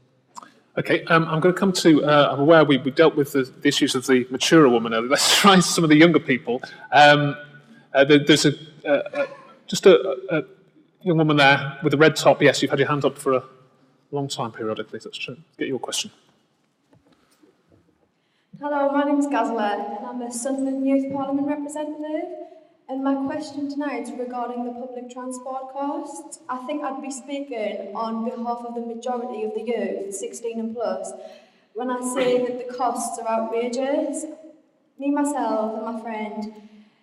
Okay, I'm going to come to, I'm aware we dealt with the issues of the maturer woman earlier. Let's try some of the younger people. There's just a young woman there with a red top. Yes, you've had your hand up for a long time periodically, that's true. Get your question. Hello, my name's Gazla, and I'm a Sunderland Youth Parliament representative. And my question tonight is regarding the public transport costs. I think I'd be speaking on behalf of the majority of the youth, 16 and plus, when I say that the costs are outrageous. Me, myself, and my friend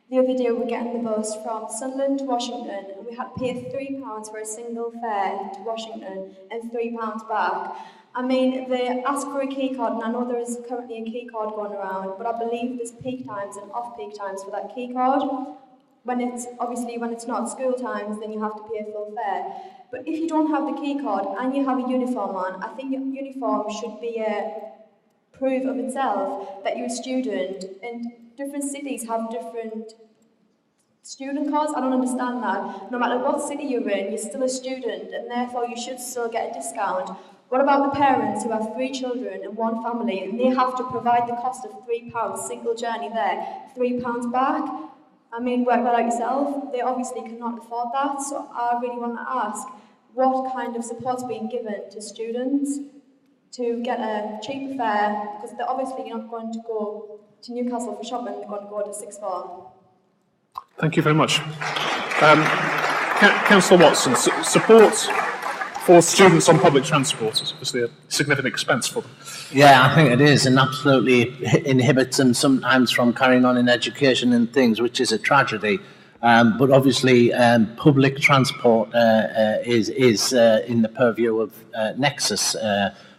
the other day we were getting the bus from Sunderland to Washington, and we had to pay £3 for a single fare to Washington and £3 back. I mean, they ask for a key card, and I know there is currently a key card going around, but I believe there's peak times and off-peak times for that key card. When it's not school times, then you have to pay full fare. But if you don't have the key card and you have a uniform on, I think your uniform should be a proof of itself that you're a student. And different cities have different student cards. I don't understand that. No matter what city you're in, you're still a student, and therefore you should still get a discount. What about the parents who have 3 children in one family, and they have to provide the cost of £3, single journey there, £3 back? I mean, work that out yourself. They obviously cannot afford that, so I really want to ask, what kind of support's being given to students to get a cheaper fare, because they're obviously not going to go to Newcastle for shopping, they're going to go to Sixth Form. Thank you very much. Councillor Watson, support for students on public transport is obviously a significant expense for them. Yeah, I think it is, and absolutely inhibits them sometimes from carrying on in education and things, which is a tragedy. But obviously, public transport is in the purview of Nexus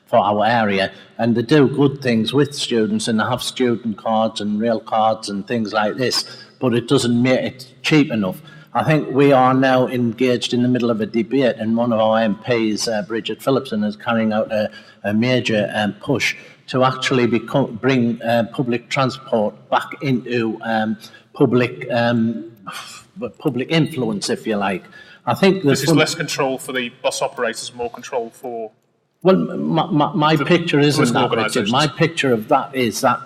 for our area, and they do good things with students, and they have student cards and rail cards and things like this, but it doesn't make it cheap enough. I think we are now engaged in the middle of a debate, and one of our MPs, Bridget Phillipson, is carrying out a major push to actually bring public transport back into public influence, if you like. I think this is less control for the bus operators, more control for. Well, my picture isn't that, Richard. My picture of that is that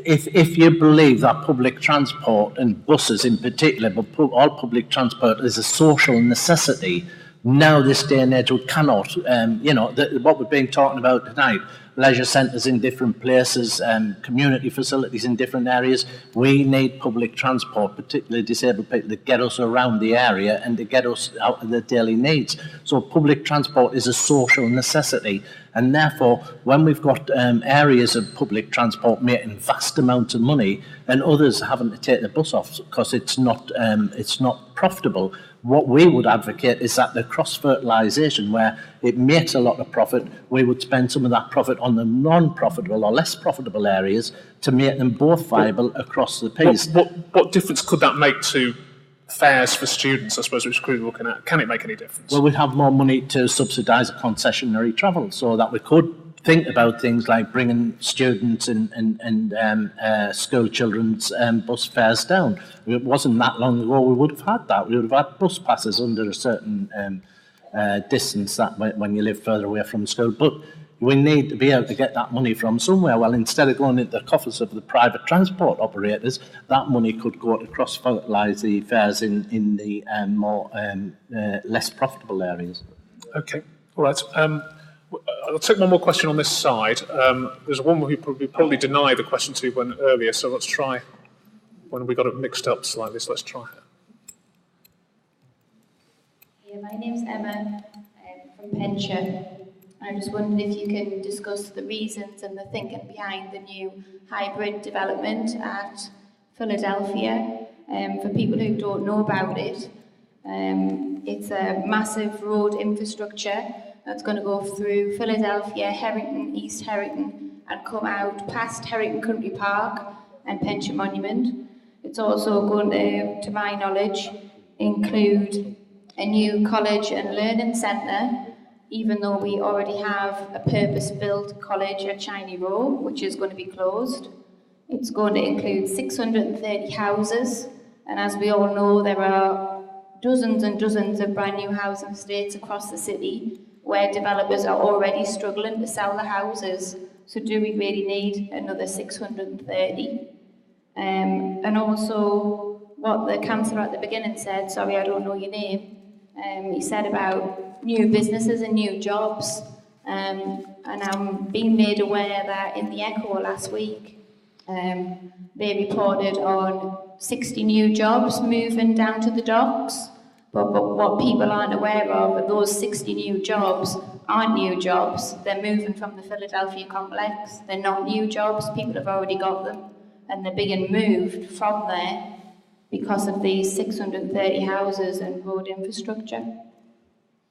if you believe that public transport, and buses in particular, but all public transport is a social necessity, now this day and age we cannot, what we've been talking about tonight, leisure centres in different places, community facilities in different areas, we need public transport, particularly disabled people, to get us around the area and to get us out of the daily needs. So public transport is a social necessity, and therefore when we've got areas of public transport making vast amounts of money and others having to take the bus off because it's not profitable, what we would advocate is that the cross-fertilisation, where it makes a lot of profit, we would spend some of that profit on the non-profitable or less profitable areas to make them both viable across the piece. What difference could that make to fares for students, I suppose, which we're looking at? Can it make any difference? Well, we'd have more money to subsidise concessionary travel, so that we could think about things like bringing students and school children's bus fares down. It wasn't that long ago we would have had that. We would have had bus passes under a certain distance that when you live further away from school. But we need to be able to get that money from somewhere. Well, instead of going into the coffers of the private transport operators, that money could go to cross-fertilise the fares in the more less profitable areas. Okay, all right. I'll take one more question on this side. There's one who probably denied the question to one earlier, so let's try. When we got it mixed up slightly, so let's try her. Yeah, my name's Emma from Penshire. I just wondered if you can discuss the reasons and the thinking behind the new hybrid development at Philadelphia. For people who don't know about it, it's a massive road infrastructure that's going to go through Philadelphia, Herrington, East Herrington, and come out past Herrington Country Park and Penshire Monument. It's also going to my knowledge, include a new college and learning centre, even though we already have a purpose-built college at Shiny Row, which is going to be closed. It's going to include 630 houses, and as we all know, there are dozens and dozens of brand new housing estates across the city where developers are already struggling to sell the houses. So do we really need another 630? And also what the councillor at the beginning said, sorry I don't know your name, he said about new businesses and new jobs. And I'm being made aware that in the Echo last week, they reported on 60 new jobs moving down to the docks. But what people aren't aware of are those 60 new jobs aren't new jobs. They're moving from the Philadelphia complex. They're not new jobs. People have already got them. And they're being moved from there because of these 630 houses and road infrastructure.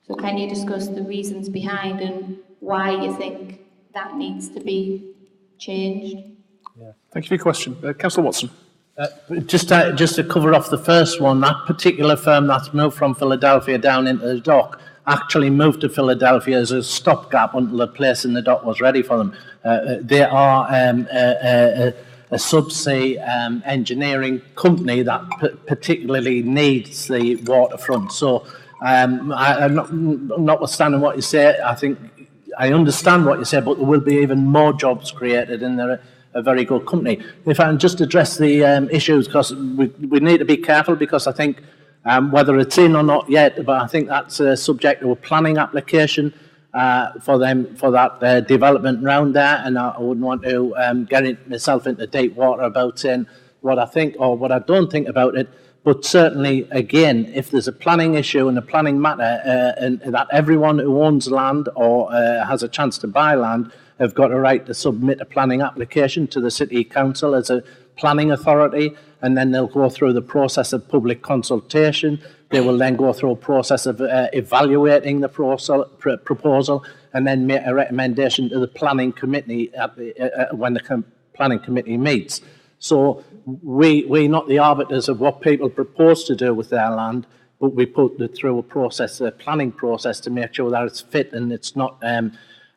So can you discuss the reasons behind and why you think that needs to be changed? Thank you for your question. Councillor Watson. Just to cover off the first one, that particular firm that's moved from Philadelphia down into the dock actually moved to Philadelphia as a stopgap until the place in the dock was ready for them. They are a subsea engineering company that particularly needs the waterfront. So, notwithstanding what you say, I think I understand what you say, but there will be even more jobs created, and they're a very good company. If I can just address the issues, because we need to be careful, because I think whether it's in or not yet, but I think that's subject to a planning application for that development around there, and I wouldn't want to get myself into deep water about saying what I think or what I don't think about it. But certainly, again, if there's a planning issue and a planning matter, and that everyone who owns land or has a chance to buy land have got a right to submit a planning application to the City Council as a planning authority, and then they'll go through the process of public consultation. They will then go through a process of evaluating the proposal, and then make a recommendation to the planning committee when the planning committee meets. So we're not the arbiters of what people propose to do with their land, but we put it through a process, a planning process, to make sure that it's fit and it's not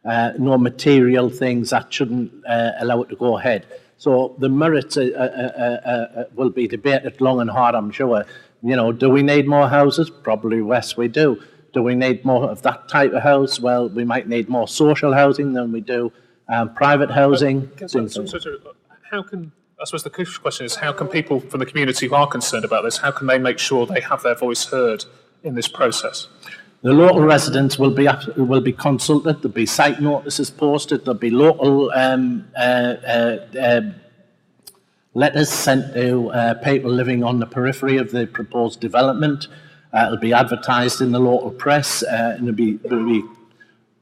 no material things that shouldn't allow it to go ahead. So the merits will be debated long and hard, I'm sure. You know, do we need more houses? Probably yes, we do. Do we need more of that type of house? Well, we might need more social housing than we do private housing. How can, I suppose the question is, how can people from the community who are concerned about this, how can they make sure they have their voice heard in this process? The local residents will be consulted. There'll be site notices posted. There'll be local letters sent to people living on the periphery of the proposed development. It'll be advertised in the local press, and there'll be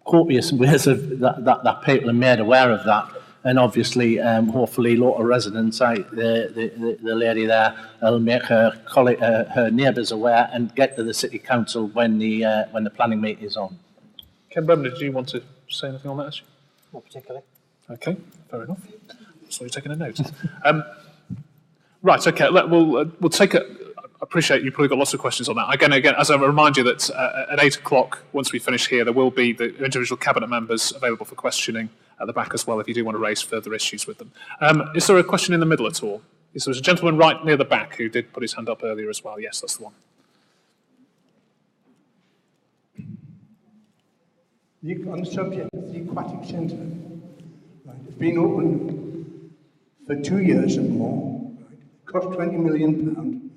copious ways of that people are made aware of that. And obviously, hopefully, local residents, the lady there, will make her neighbours aware and get to the City Council when the planning meeting is on. Ken Bremner, do you want to say anything on that issue? Not particularly. Okay, fair enough. So you're taking a note. Right, okay, we'll take a... I appreciate you probably got lots of questions on that. Again, as I remind you that at 8 o'clock, once we finish here, there will be the individual cabinet members available for questioning at the back as well, if you do want to raise further issues with them. Is there a question in the middle at all? There's a gentleman right near the back who did put his hand up earlier as well. Yes, that's the one. On the subject of the aquatic centre, right, it's been open for 2 years and more, right, cost £20 million,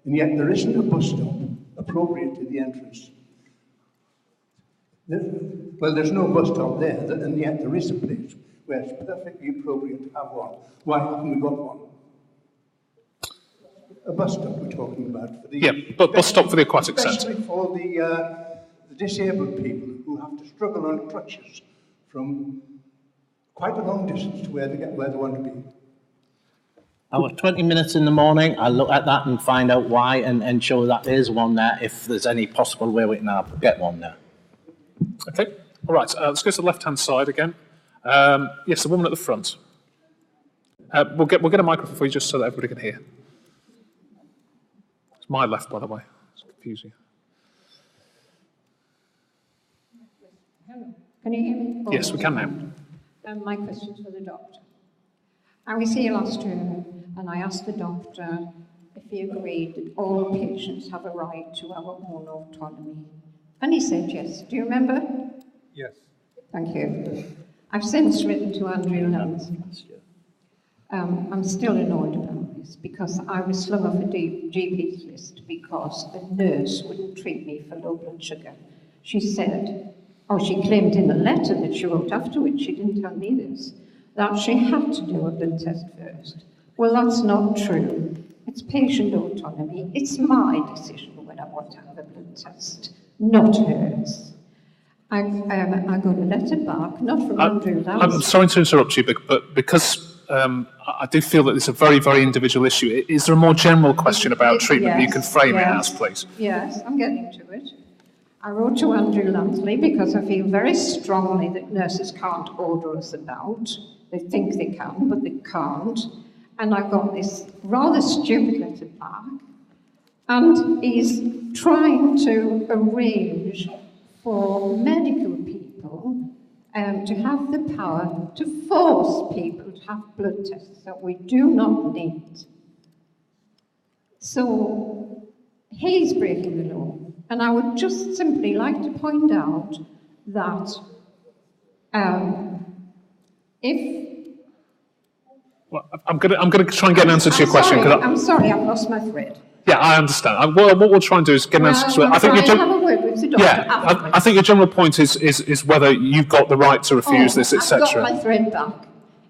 and yet there isn't a bus stop appropriate to the entrance. Well, there's no bus stop there, and yet there is a place where it's perfectly appropriate to have one. Why haven't we got one? A bus stop we're talking about. For the, bus stop for the aquatic centre. Especially for the disabled people who have to struggle on crutches from quite a long distance to where they want to be. Our 20 minutes in the morning, I'll look at that and find out why and ensure that there's one there, if there's any possible way we can get one there. Okay, all right, let's go to the left-hand side again. Yes, the woman at the front. We'll get a microphone for you just so that everybody can hear. It's my left, by the way. It's confusing. Hello. Can you hear me? Yes, we can now. My question's for the doctor. I was here last year and I asked the doctor if he agreed that all patients have a right to our own autonomy. And he said yes. Do you remember? Yes. Thank you. I've since written to Andrew Lance. I'm still annoyed about this because I was slung off a GP's list because a nurse wouldn't treat me for low blood sugar. She said, she claimed in a letter that she wrote afterwards, she didn't tell me this, that she had to do a blood test first. Well, that's not true. It's patient autonomy. It's my decision when I want to have a blood test, not hers. I got a letter back, not from Andrew Lance. I'm sorry to interrupt you, but because I do feel that it's a very, very individual issue. Is there a more general question about treatment that you can frame it as, please? Yes, I'm getting to it. I wrote to Andrew Lansley because I feel very strongly that nurses can't order us about. They think they can, but they can't. And I got this rather stupid letter back. And he's trying to arrange for medical people to have the power to force people to have blood tests that we do not need. So he's breaking the law. And I would just simply like to point out that if... Well, I'm going to try and get an answer to your question. I'm sorry, I've lost my thread. Yeah, I understand. What we'll try and do is get an answer to it. I think have a word with the doctor. I think your general point is whether you've got the right to refuse this, etc. I've got my thread back.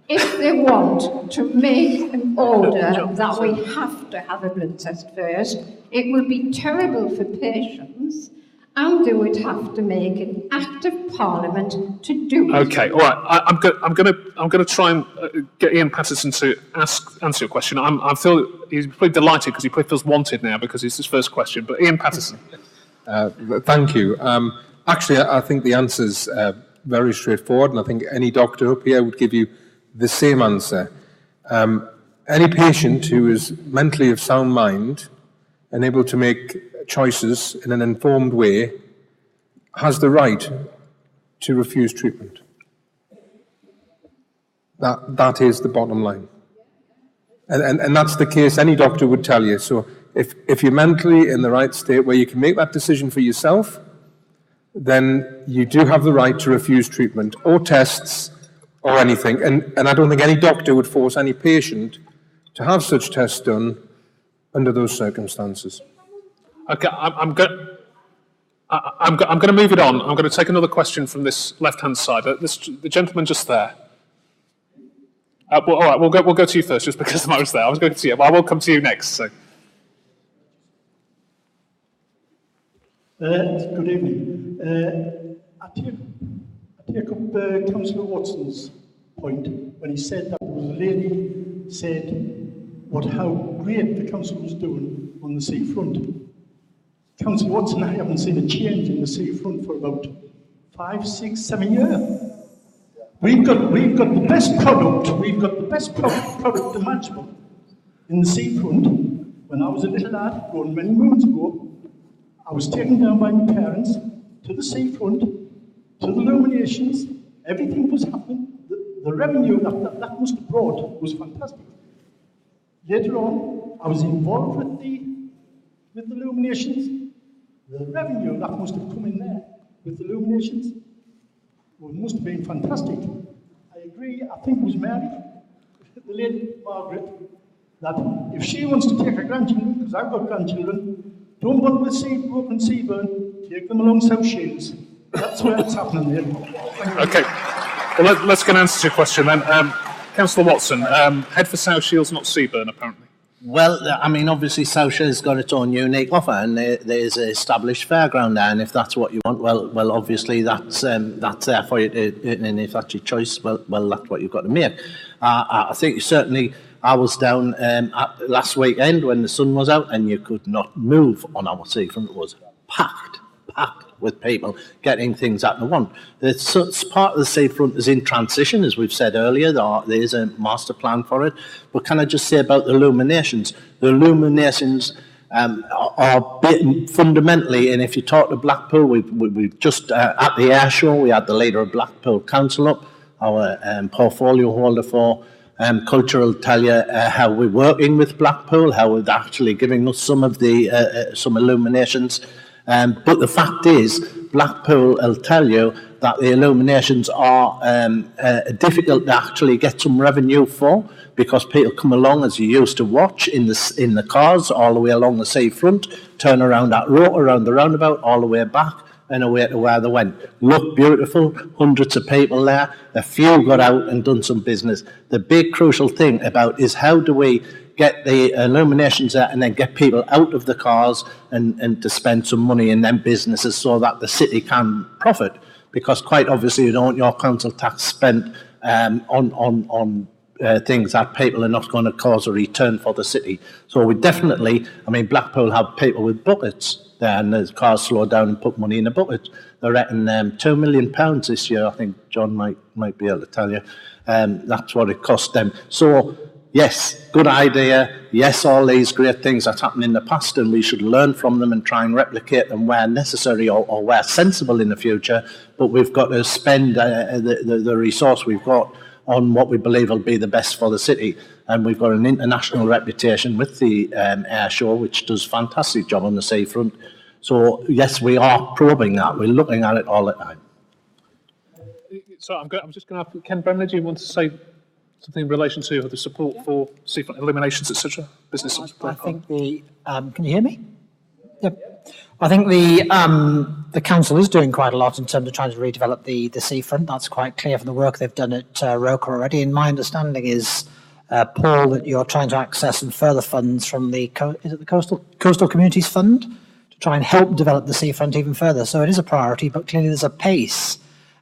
If they want to make an order that we have to have a blood test first, it will be terrible for patients, and they would have to make an act of Parliament to do it. Okay, all right. I'm going to try and get Ian Patterson to answer your question. I feel he's pretty delighted because he probably feels wanted now because it's his first question. But Ian Patterson. Thank you. Actually, I think the answer's very straightforward, and I think any doctor up here would give you the same answer. Any patient who is mentally of sound mind and able to make choices in an informed way has the right to refuse treatment. That is the bottom line. And that's the case any doctor would tell you. So if you're mentally in the right state where you can make that decision for yourself, then you do have the right to refuse treatment or tests or anything. And I don't think any doctor would force any patient to have such tests done under those circumstances. Okay, I'm going to move it on. I'm going to take another question from this left-hand side. The gentleman just there. Well, all right, we'll go to you first, just because I was there. I was going to see you, but I will come to you next. So. Good evening. I take up Councillor Watson's point when he said that there was a lady said how great the council was doing on the seafront. Councillor Watson, I haven't seen a change in the seafront for about 5, 6, 7 years. We've got the best product. We've got the best product imaginable in the seafront. When I was a little lad, going many moons ago, I was taken down by my parents to the seafront, to the illuminations. Everything was happening. The revenue that must have brought was fantastic. Later on, I was involved with the illuminations. The revenue that must have come in there with the illuminations must have been fantastic. I agree, I think it was Mary, the lady Margaret, that if she wants to take her grandchildren, because I've got grandchildren, don't bother with broken Seaburn, take them along South Shields. That's where it's happening there. Okay, well let's get an answer to your question then. Councillor Watson, head for South Shields, not Seaburn, apparently. Well, I mean, obviously South Shields has got its own unique offer, and there's an established fairground there, and if that's what you want, well, obviously that's there for you, and if that's your choice, well, that's what you've got to make. I think certainly I was down last weekend when the sun was out, and you could not move on our seafront. It was packed with people getting things that they want. Part of the seafront is in transition, as we've said earlier. There is a master plan for it. But can I just say about the illuminations? The illuminations are fundamentally, and if you talk to Blackpool, we've just at the air show, we had the leader of Blackpool Council up, our portfolio holder for cultural, tell you how we're working with Blackpool, how they're actually giving us some of the some illuminations. But the fact is, Blackpool will tell you that the illuminations are difficult to actually get some revenue for, because people come along, as you used to watch in the cars all the way along the seafront, turn around that road, around the roundabout, all the way back and away to where they went. Looked beautiful, hundreds of people there, a few got out and done some business. The big crucial thing about is how do we get the illuminations there and then get people out of the cars and to spend some money in them businesses so that the city can profit. Because quite obviously you don't want your council tax spent on things that people are not going to cause a return for the city. So we definitely, I mean, Blackpool have people with buckets there, and the cars slow down and put money in the bucket. They reckon £2 million this year. I think John might be able to tell you. That's what it cost them. So, yes, good idea. Yes, all these great things that's happened in the past, and we should learn from them and try and replicate them where necessary or where sensible in the future. But we've got to spend the resource we've got on what we believe will be the best for the city. And we've got an international reputation with the air show, which does a fantastic job on the seafront. So, yes, we are probing that. We're looking at it all the time. So I'm just going to ask Ken Bremner, do you want to say something in relation to the support for seafront eliminations, etc.? Business. I think the can you hear me? Yep. I think the council is doing quite a lot in terms of trying to redevelop the seafront. That's quite clear from the work they've done at Roker already. And my understanding is, Paul, that you're trying to access some further funds from the Coastal Communities Fund to try and help develop the seafront even further. So it is a priority, but clearly there's a pace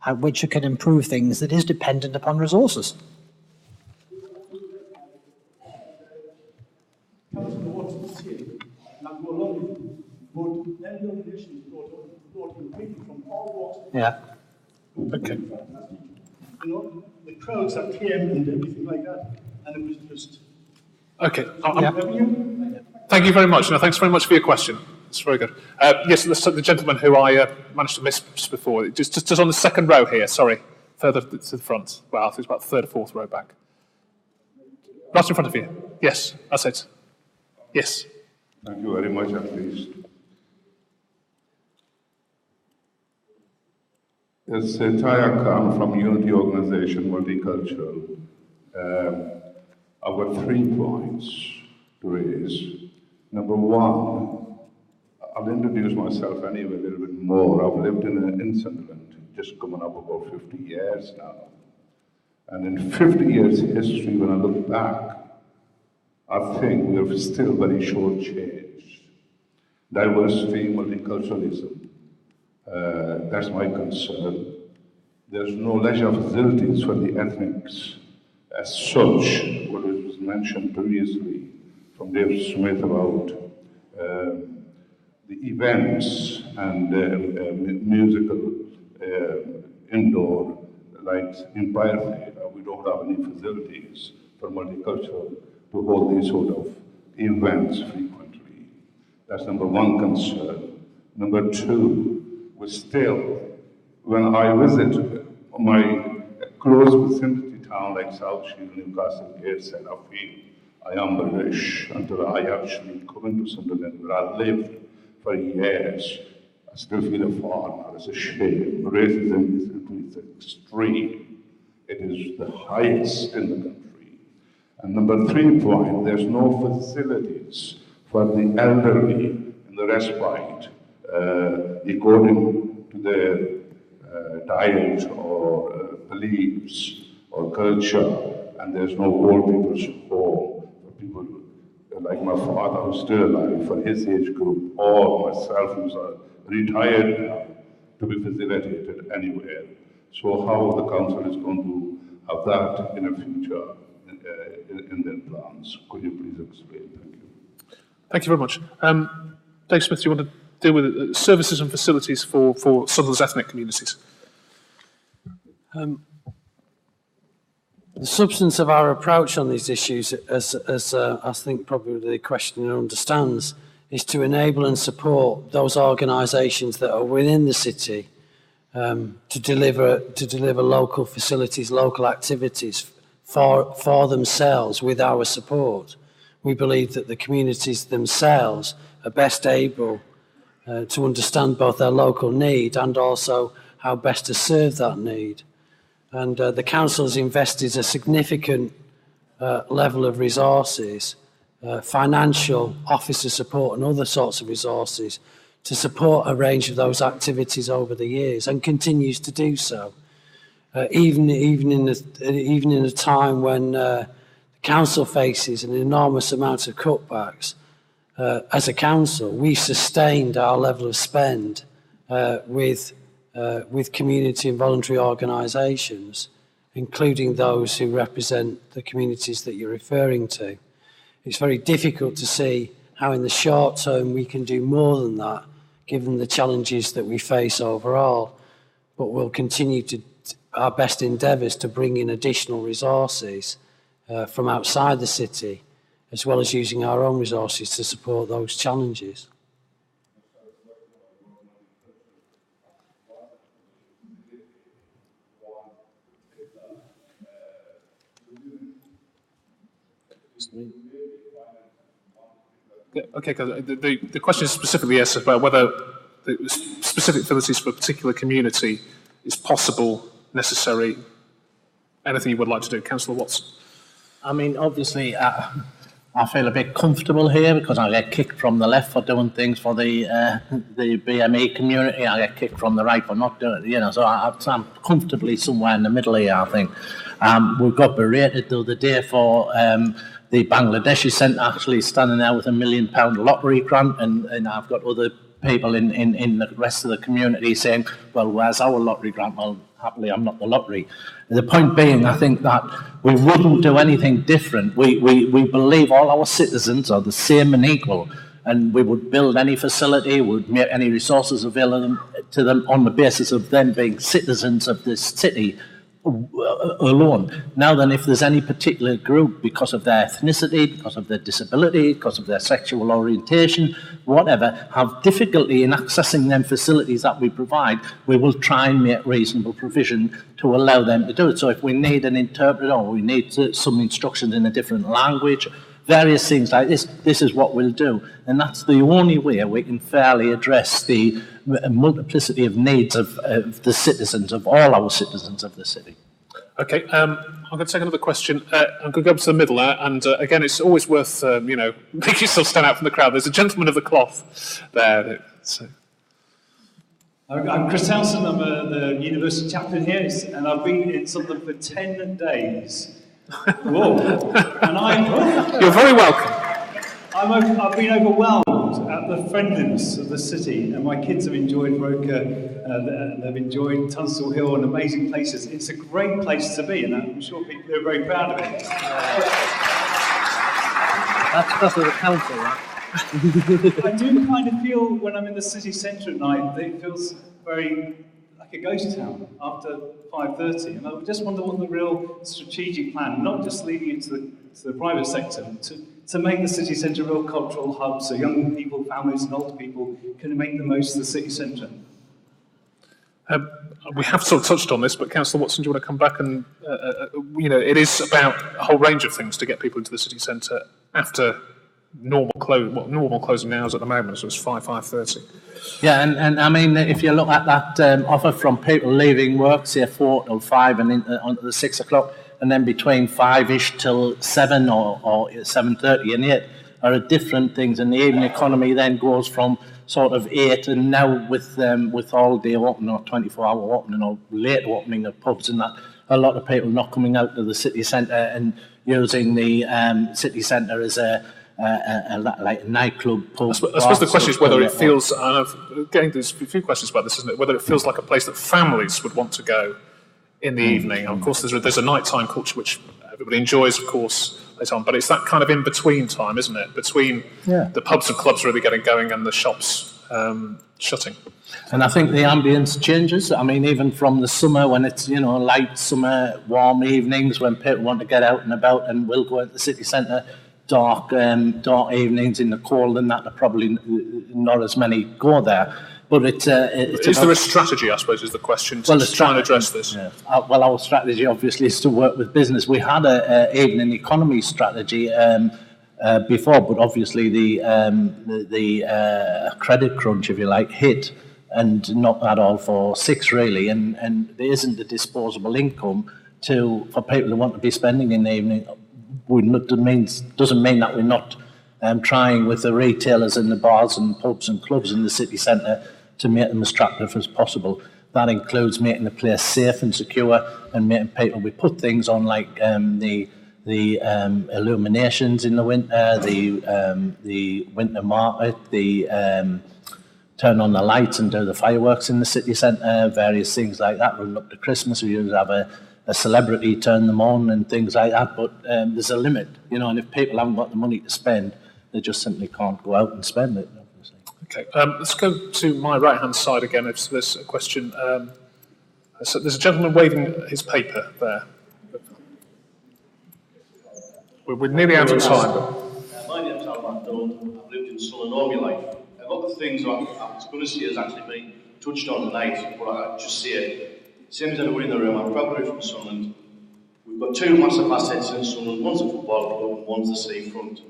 at which you can improve things that is dependent upon resources. Councillor Watson said, and I'll go along with you, but then nominations brought in people from all walks. Yeah. Okay. You know, the crowds that came and everything like that, and it was just... Okay. Thank you very much. No, thanks very much for your question. It's very good. Yes, the gentleman who I managed to miss just before, just on the second row here, sorry, further to the front. Well, I think it's about the third or fourth row back. Right in front of you. Yes, that's it. Yes. Thank you very much, at least. It's Taya Khan from Unity Organization Multicultural. I've got 3 points to raise. Number one, I'll introduce myself anyway a little bit more. I've lived in Sunderland, just coming up about 50 years now. And in 50 years history, when I look back, I think we're still very short-changed. Diversity, multiculturalism, that's my concern. There's no leisure facilities for the ethnics as such, what was mentioned previously from Dave Smith about the events and musical indoor, like Empire Theatre. We don't have any facilities for multicultural to hold these sort of events frequently. That's number one concern. Number two, we still, when I visit my close vicinity town like South Shield, Newcastle, Gateshead, I feel I am British until I actually come into Sunderland where I lived for years. I still feel a foreigner. It's a shame. Racism is into its extreme. It is the highest in the country. And number 3 point, there's no facilities for the elderly in the respite, according to their diet or beliefs or culture, and there's no old people's home for people like my father who's still alive, for his age group, or myself who's retired now, to be facilitated anywhere. So how the council is going to have that in the future in their plans? Could you please explain? Thank you. Thank you very much. Dave Smith, do you want to deal with services and facilities for Sunderland's ethnic communities? The substance of our approach on these issues, as I think probably the questioner understands, is to enable and support those organisations that are within the city to deliver local facilities, local activities for themselves with our support. We believe that the communities themselves are best able to understand both their local need and also how best to serve that need. And the council has invested a significant level of resources, financial, officer support and other sorts of resources to support a range of those activities over the years and continues to do so. Even in a time when the council faces an enormous amount of cutbacks, as a council, we sustained our level of spend with community and voluntary organisations including those who represent the communities that you're referring to. It's very difficult to see how in the short term we can do more than that, given the challenges that we face overall. But we'll continue to our best endeavours to bring in additional resources from outside the city, as well as using our own resources to support those challenges. Okay, the question is specifically, yes, about whether the specific facilities for a particular community is possible, necessary, anything you would like to do. Councillor Watson. I mean, obviously, I feel a bit comfortable here because I get kicked from the left for doing things for the BME community. I get kicked from the right for not doing it, so I'm comfortably somewhere in the middle here, I think. We got berated the other day for the Bangladeshi Centre actually standing there with £1 million lottery grant, and I've got other people in the rest of the community saying, well, where's our lottery grant? Well, happily, I'm not the lottery. The point being, I think that we wouldn't do anything different. We believe all our citizens are the same and equal, and we would build any facility, would make any resources available to them on the basis of them being citizens of this city alone. Now then, if there's any particular group, because of their ethnicity, because of their disability, because of their sexual orientation, whatever, have difficulty in accessing them facilities that we provide, we will try and make reasonable provision to allow them to do it. So if we need an interpreter or we need some instructions in a different language, various things like this is what we'll do. And that's the only way we can fairly address the multiplicity of needs of the citizens, of all our citizens of the city. Okay, I'm going to take another question. I'm going to go up to the middle there, and again, it's always worth, making yourself stand out from the crowd. There's a gentleman of the cloth there. So. I'm Chris Townsend. I'm the university chaplain here, and I've been in Sunderland for 10 days. Whoa! And You're very welcome. I've been overwhelmed at the friendliness of the city, and my kids have enjoyed Roker, and they've enjoyed Tunstall Hill and amazing places. It's a great place to be, and I'm sure people are very proud of it. That's because of the council, right? I do kind of feel when I'm in the city centre at night that it feels very like a ghost town after 5:30, and I just wonder what the real strategic plan, not just leaving it to the private sector, to make the city centre a real cultural hub so young people, families and older people can make the most of the city centre. We have sort of touched on this, but Councillor Watson, do you want to come back and, it is about a whole range of things to get people into the city centre after normal closing hours at the moment, so it's 5:30. Yeah, and I mean, if you look at that offer from people leaving work, say 4 till 5 and onto the 6 o'clock, and then between 5-ish till 7 or 7:30 and 8 are different things, and the evening economy then goes from sort of 8, and now with all day opening or 24-hour opening or late opening of pubs and that, a lot of people not coming out to the city centre and using the city centre as like a nightclub, pub. I suppose the question is whether it feels, and I'm getting there's a few questions about this, isn't it? Whether it feels like a place that families would want to go in the evening. And of course, there's a nighttime culture which everybody enjoys, of course, later on. But it's that kind of in-between time, isn't it? Between the pubs and clubs really getting going and the shops shutting. And I think the ambience changes. I mean, even from the summer when it's, light summer, warm evenings when people want to get out and about and will go into the city centre, dark evenings in the cold and that, probably not as many go there. But it's is there a strategy, I suppose, is the question, to try and address this? Yeah. Well, our strategy obviously is to work with business. We had an evening economy strategy before, but obviously the credit crunch, if you like, hit, and not at all for 6 really, and there isn't the disposable income for people who want to be spending in the evening. Doesn't mean that we're not trying with the retailers and the bars and pubs and clubs in the city centre to make them as attractive as possible. That includes making the place safe and secure, and making people, we put things on like the illuminations in the winter, the winter market, turn on the lights and do the fireworks in the city centre, various things like that. Running up to Christmas, we usually have a celebrity turn them on and things like that, but there's a limit, you know, and if people haven't got the money to spend, they just simply can't go out and spend it. Okay, let's go to my right-hand side again. If there's a question. So there's a gentleman waving his paper there. We're nearly out of time. My name's Alan MacDonald. I've lived in Sunderland all my life. A lot of things I was going to say has actually been touched on tonight, but I just say it. Same as everybody in the room, I'm probably from Sunderland. We've got two massive assets in Sunderland. One's a football club and one's the seafront.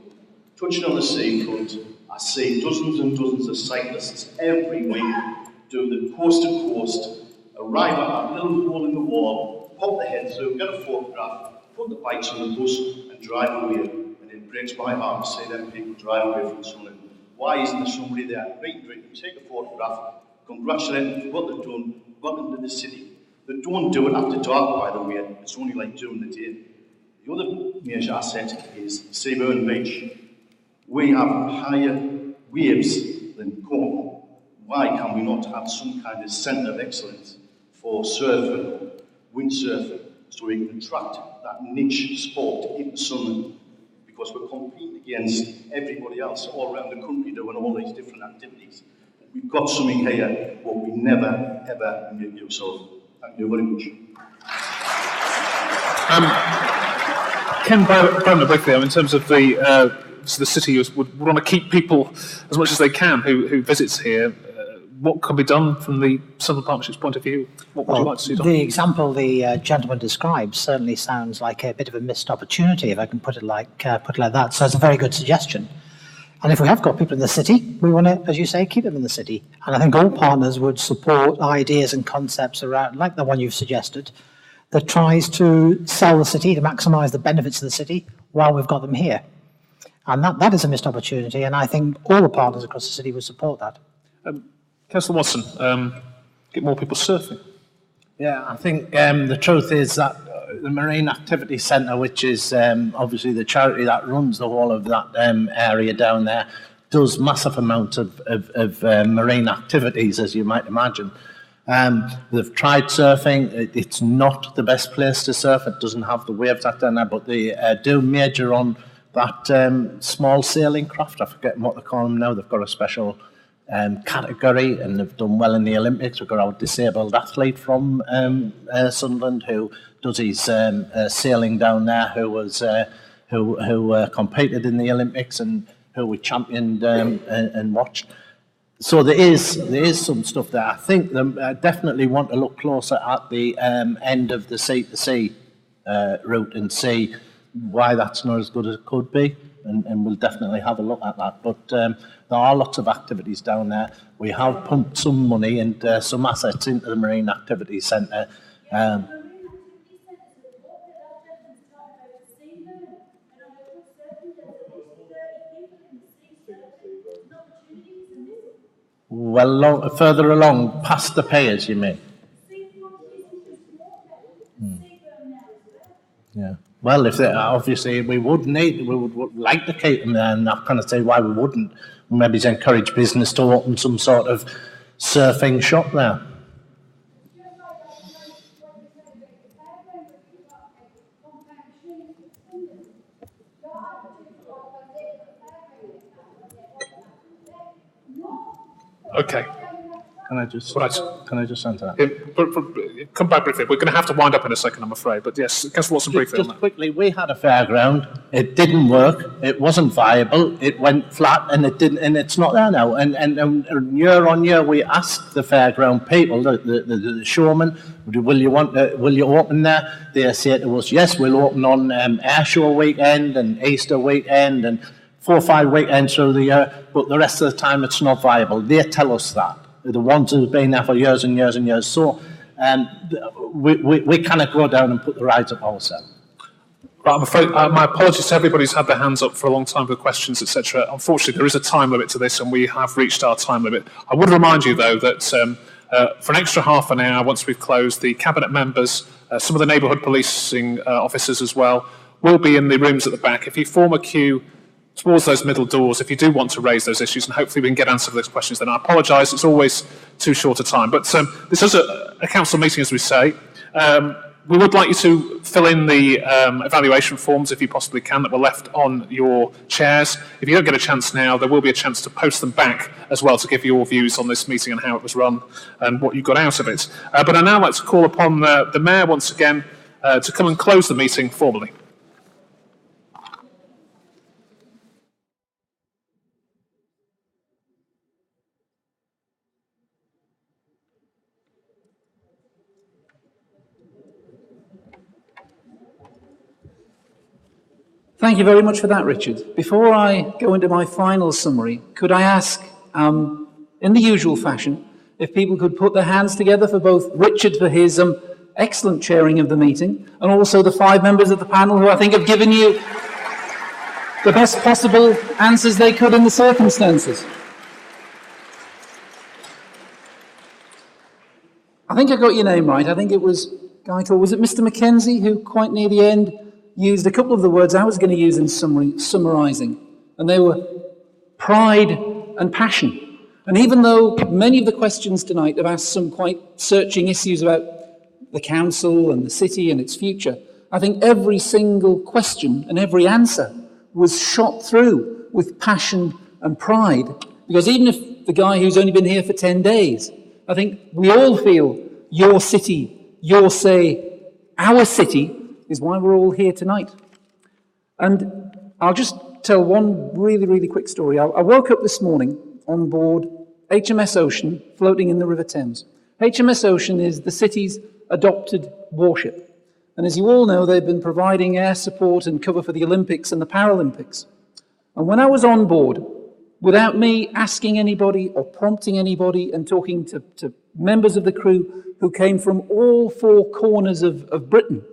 Touching on the seafront, I see dozens and dozens of cyclists every week do the coast to coast, arrive at that little hole in the wall, pop their head through, get a photograph, put the bikes on the bus and drive away. And it breaks my heart to see them people drive away from Sunderland. Why isn't there somebody there? Right, take a photograph, congratulate them for what they've done, got into the city. They don't do it after dark, by the way. It's only like during the day. The other major asset is Seaburn Beach. We have higher waves than Cornwall. Why can we not have some kind of centre of excellence for surfing, windsurfing, so we can attract that niche sport into Sunderland? Because we're competing against everybody else all around the country doing all these different activities. We've got something here what we never, ever make use of. Thank you very much. Ken Bremner, briefly, in terms of the city would want to keep people as much as they can who visits here. What can be done from the Sunderland Partnership's point of view? What would you like to see done? The example the gentleman described certainly sounds like a bit of a missed opportunity, if I can put it like that. So it's a very good suggestion. And if we have got people in the city, we want to, as you say, keep them in the city. And I think all partners would support ideas and concepts around, like the one you've suggested, that tries to sell the city, to maximise the benefits of the city while we've got them here. And that is a missed opportunity, and I think all the partners across the city would support that. Councillor Watson, get more people surfing. Yeah, I think the truth is that the Marine Activity Centre, which is obviously the charity that runs the whole of that area down there, does massive amounts of marine activities, as you might imagine. They've tried surfing. It's not the best place to surf. It doesn't have the waves that down there, but they do major on that small sailing craft. I forget what they call them now. They've got a special category, and they've done well in the Olympics. We've got our disabled athlete from Sunderland who does his sailing down there, who competed in the Olympics and who we championed and watched. So there is some stuff there. I think they definitely want to look closer at the end of the sea-to-sea route and see why that's not as good as it could be, and we'll definitely have a look at that. But there are lots of activities down there. We have pumped some money and some assets into the Marine Activity Centre. Well, further along, past the piers, you mean? Yeah. Well, if they, obviously we would like to keep them there, and I can't say why we wouldn't. Maybe encourage business to open some sort of surfing shop there. Okay. Can I just answer that? Yeah, come back briefly. We're going to have to wind up in a second, I'm afraid. But yes, Councillor Watson, briefly on that. Just quickly, we had a fairground. It didn't work. It wasn't viable. It went flat, and it didn't. And it's not there now. And year on year, we asked the fairground people, the showmen, will you open there? They say to us, yes, we'll open on Air Show weekend and Easter weekend and 4 or 5 weekends through the year. But the rest of the time, it's not viable. They tell us that. The ones who've been there for years and years and years. So we cannot go down and put the rides up ourselves. But I'm afraid, my apologies to everybody who's had their hands up for a long time with questions, etc. Unfortunately, there is a time limit to this, and we have reached our time limit. I would remind you, though, that for an extra half an hour, once we've closed, the Cabinet members, some of the neighbourhood policing officers as well, will be in the rooms at the back. If you form a queue towards those middle doors, if you do want to raise those issues, and hopefully we can get answers to those questions, then I apologise, it's always too short a time. But this is a council meeting, as we say. We would like you to fill in the evaluation forms, if you possibly can, that were left on your chairs. If you don't get a chance now, there will be a chance to post them back as well to give your views on this meeting and how it was run and what you got out of it. But I'd now like to call upon the Mayor once again to come and close the meeting formally. Thank you very much for that, Richard. Before I go into my final summary, could I ask, in the usual fashion, if people could put their hands together for both Richard for his excellent chairing of the meeting, and also the 5 members of the panel who I think have given you the best possible answers they could in the circumstances. I think I got your name right. I think it was a guy called, was it Mr. Mackenzie, who quite near the end used a couple of the words I was going to use in summarising, and they were pride and passion. And even though many of the questions tonight have asked some quite searching issues about the council and the city and its future, I think every single question and every answer was shot through with passion and pride. Because even if the guy who's only been here for 10 days, I think we all feel your city, your say, our city is why we're all here tonight. And I'll just tell one really, really quick story. I woke up this morning on board HMS Ocean, floating in the River Thames. HMS Ocean is the city's adopted warship. And as you all know, they've been providing air support and cover for the Olympics and the Paralympics. And when I was on board, without me asking anybody or prompting anybody and talking to members of the crew who came from all 4 corners of Britain,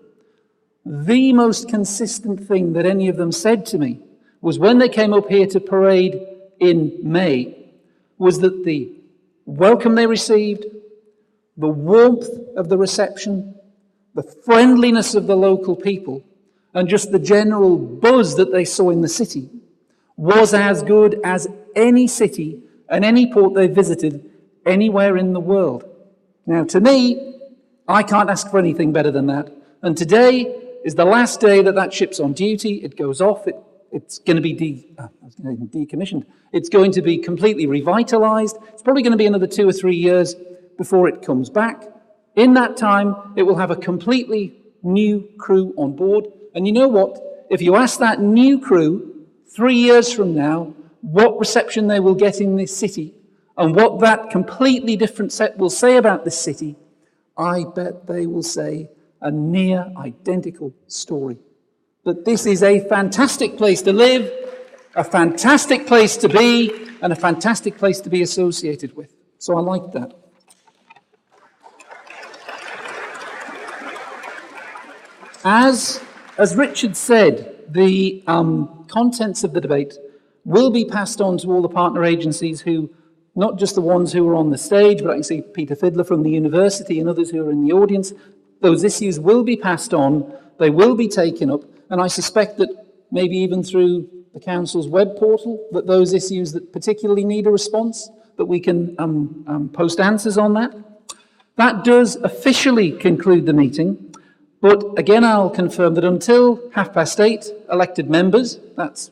the most consistent thing that any of them said to me was when they came up here to parade in May, was that the welcome they received, the warmth of the reception, the friendliness of the local people, and just the general buzz that they saw in the city was as good as any city and any port they visited anywhere in the world. Now, to me, I can't ask for anything better than that. And today is the last day that ship's on duty. It goes off. It's going to be decommissioned. It's going to be completely revitalized. It's probably going to be another 2 or 3 years before it comes back. In that time, it will have a completely new crew on board. And you know what? If you ask that new crew 3 years from now what reception they will get in this city and what that completely different set will say about this city, I bet they will say a near identical story. That this is a fantastic place to live, a fantastic place to be, and a fantastic place to be associated with. So I like that. As Richard said, the contents of the debate will be passed on to all the partner agencies who, not just the ones who are on the stage, but I can see Peter Fiddler from the university and others who are in the audience. Those issues will be passed on, they will be taken up, and I suspect that maybe even through the council's web portal, that those issues that particularly need a response, that we can post answers on that. That does officially conclude the meeting, but again I'll confirm that until 8:30, elected members, that's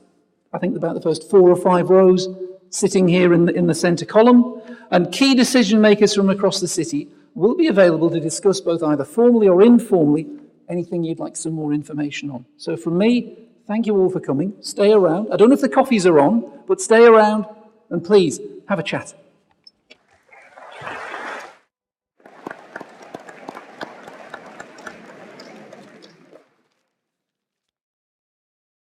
I think about the first 4 or 5 rows sitting here in the centre column, and key decision makers from across the city will be available to discuss both either formally or informally anything you'd like some more information on. So from me, thank you all for coming. Stay around. I don't know if the coffees are on, but stay around and please have a chat.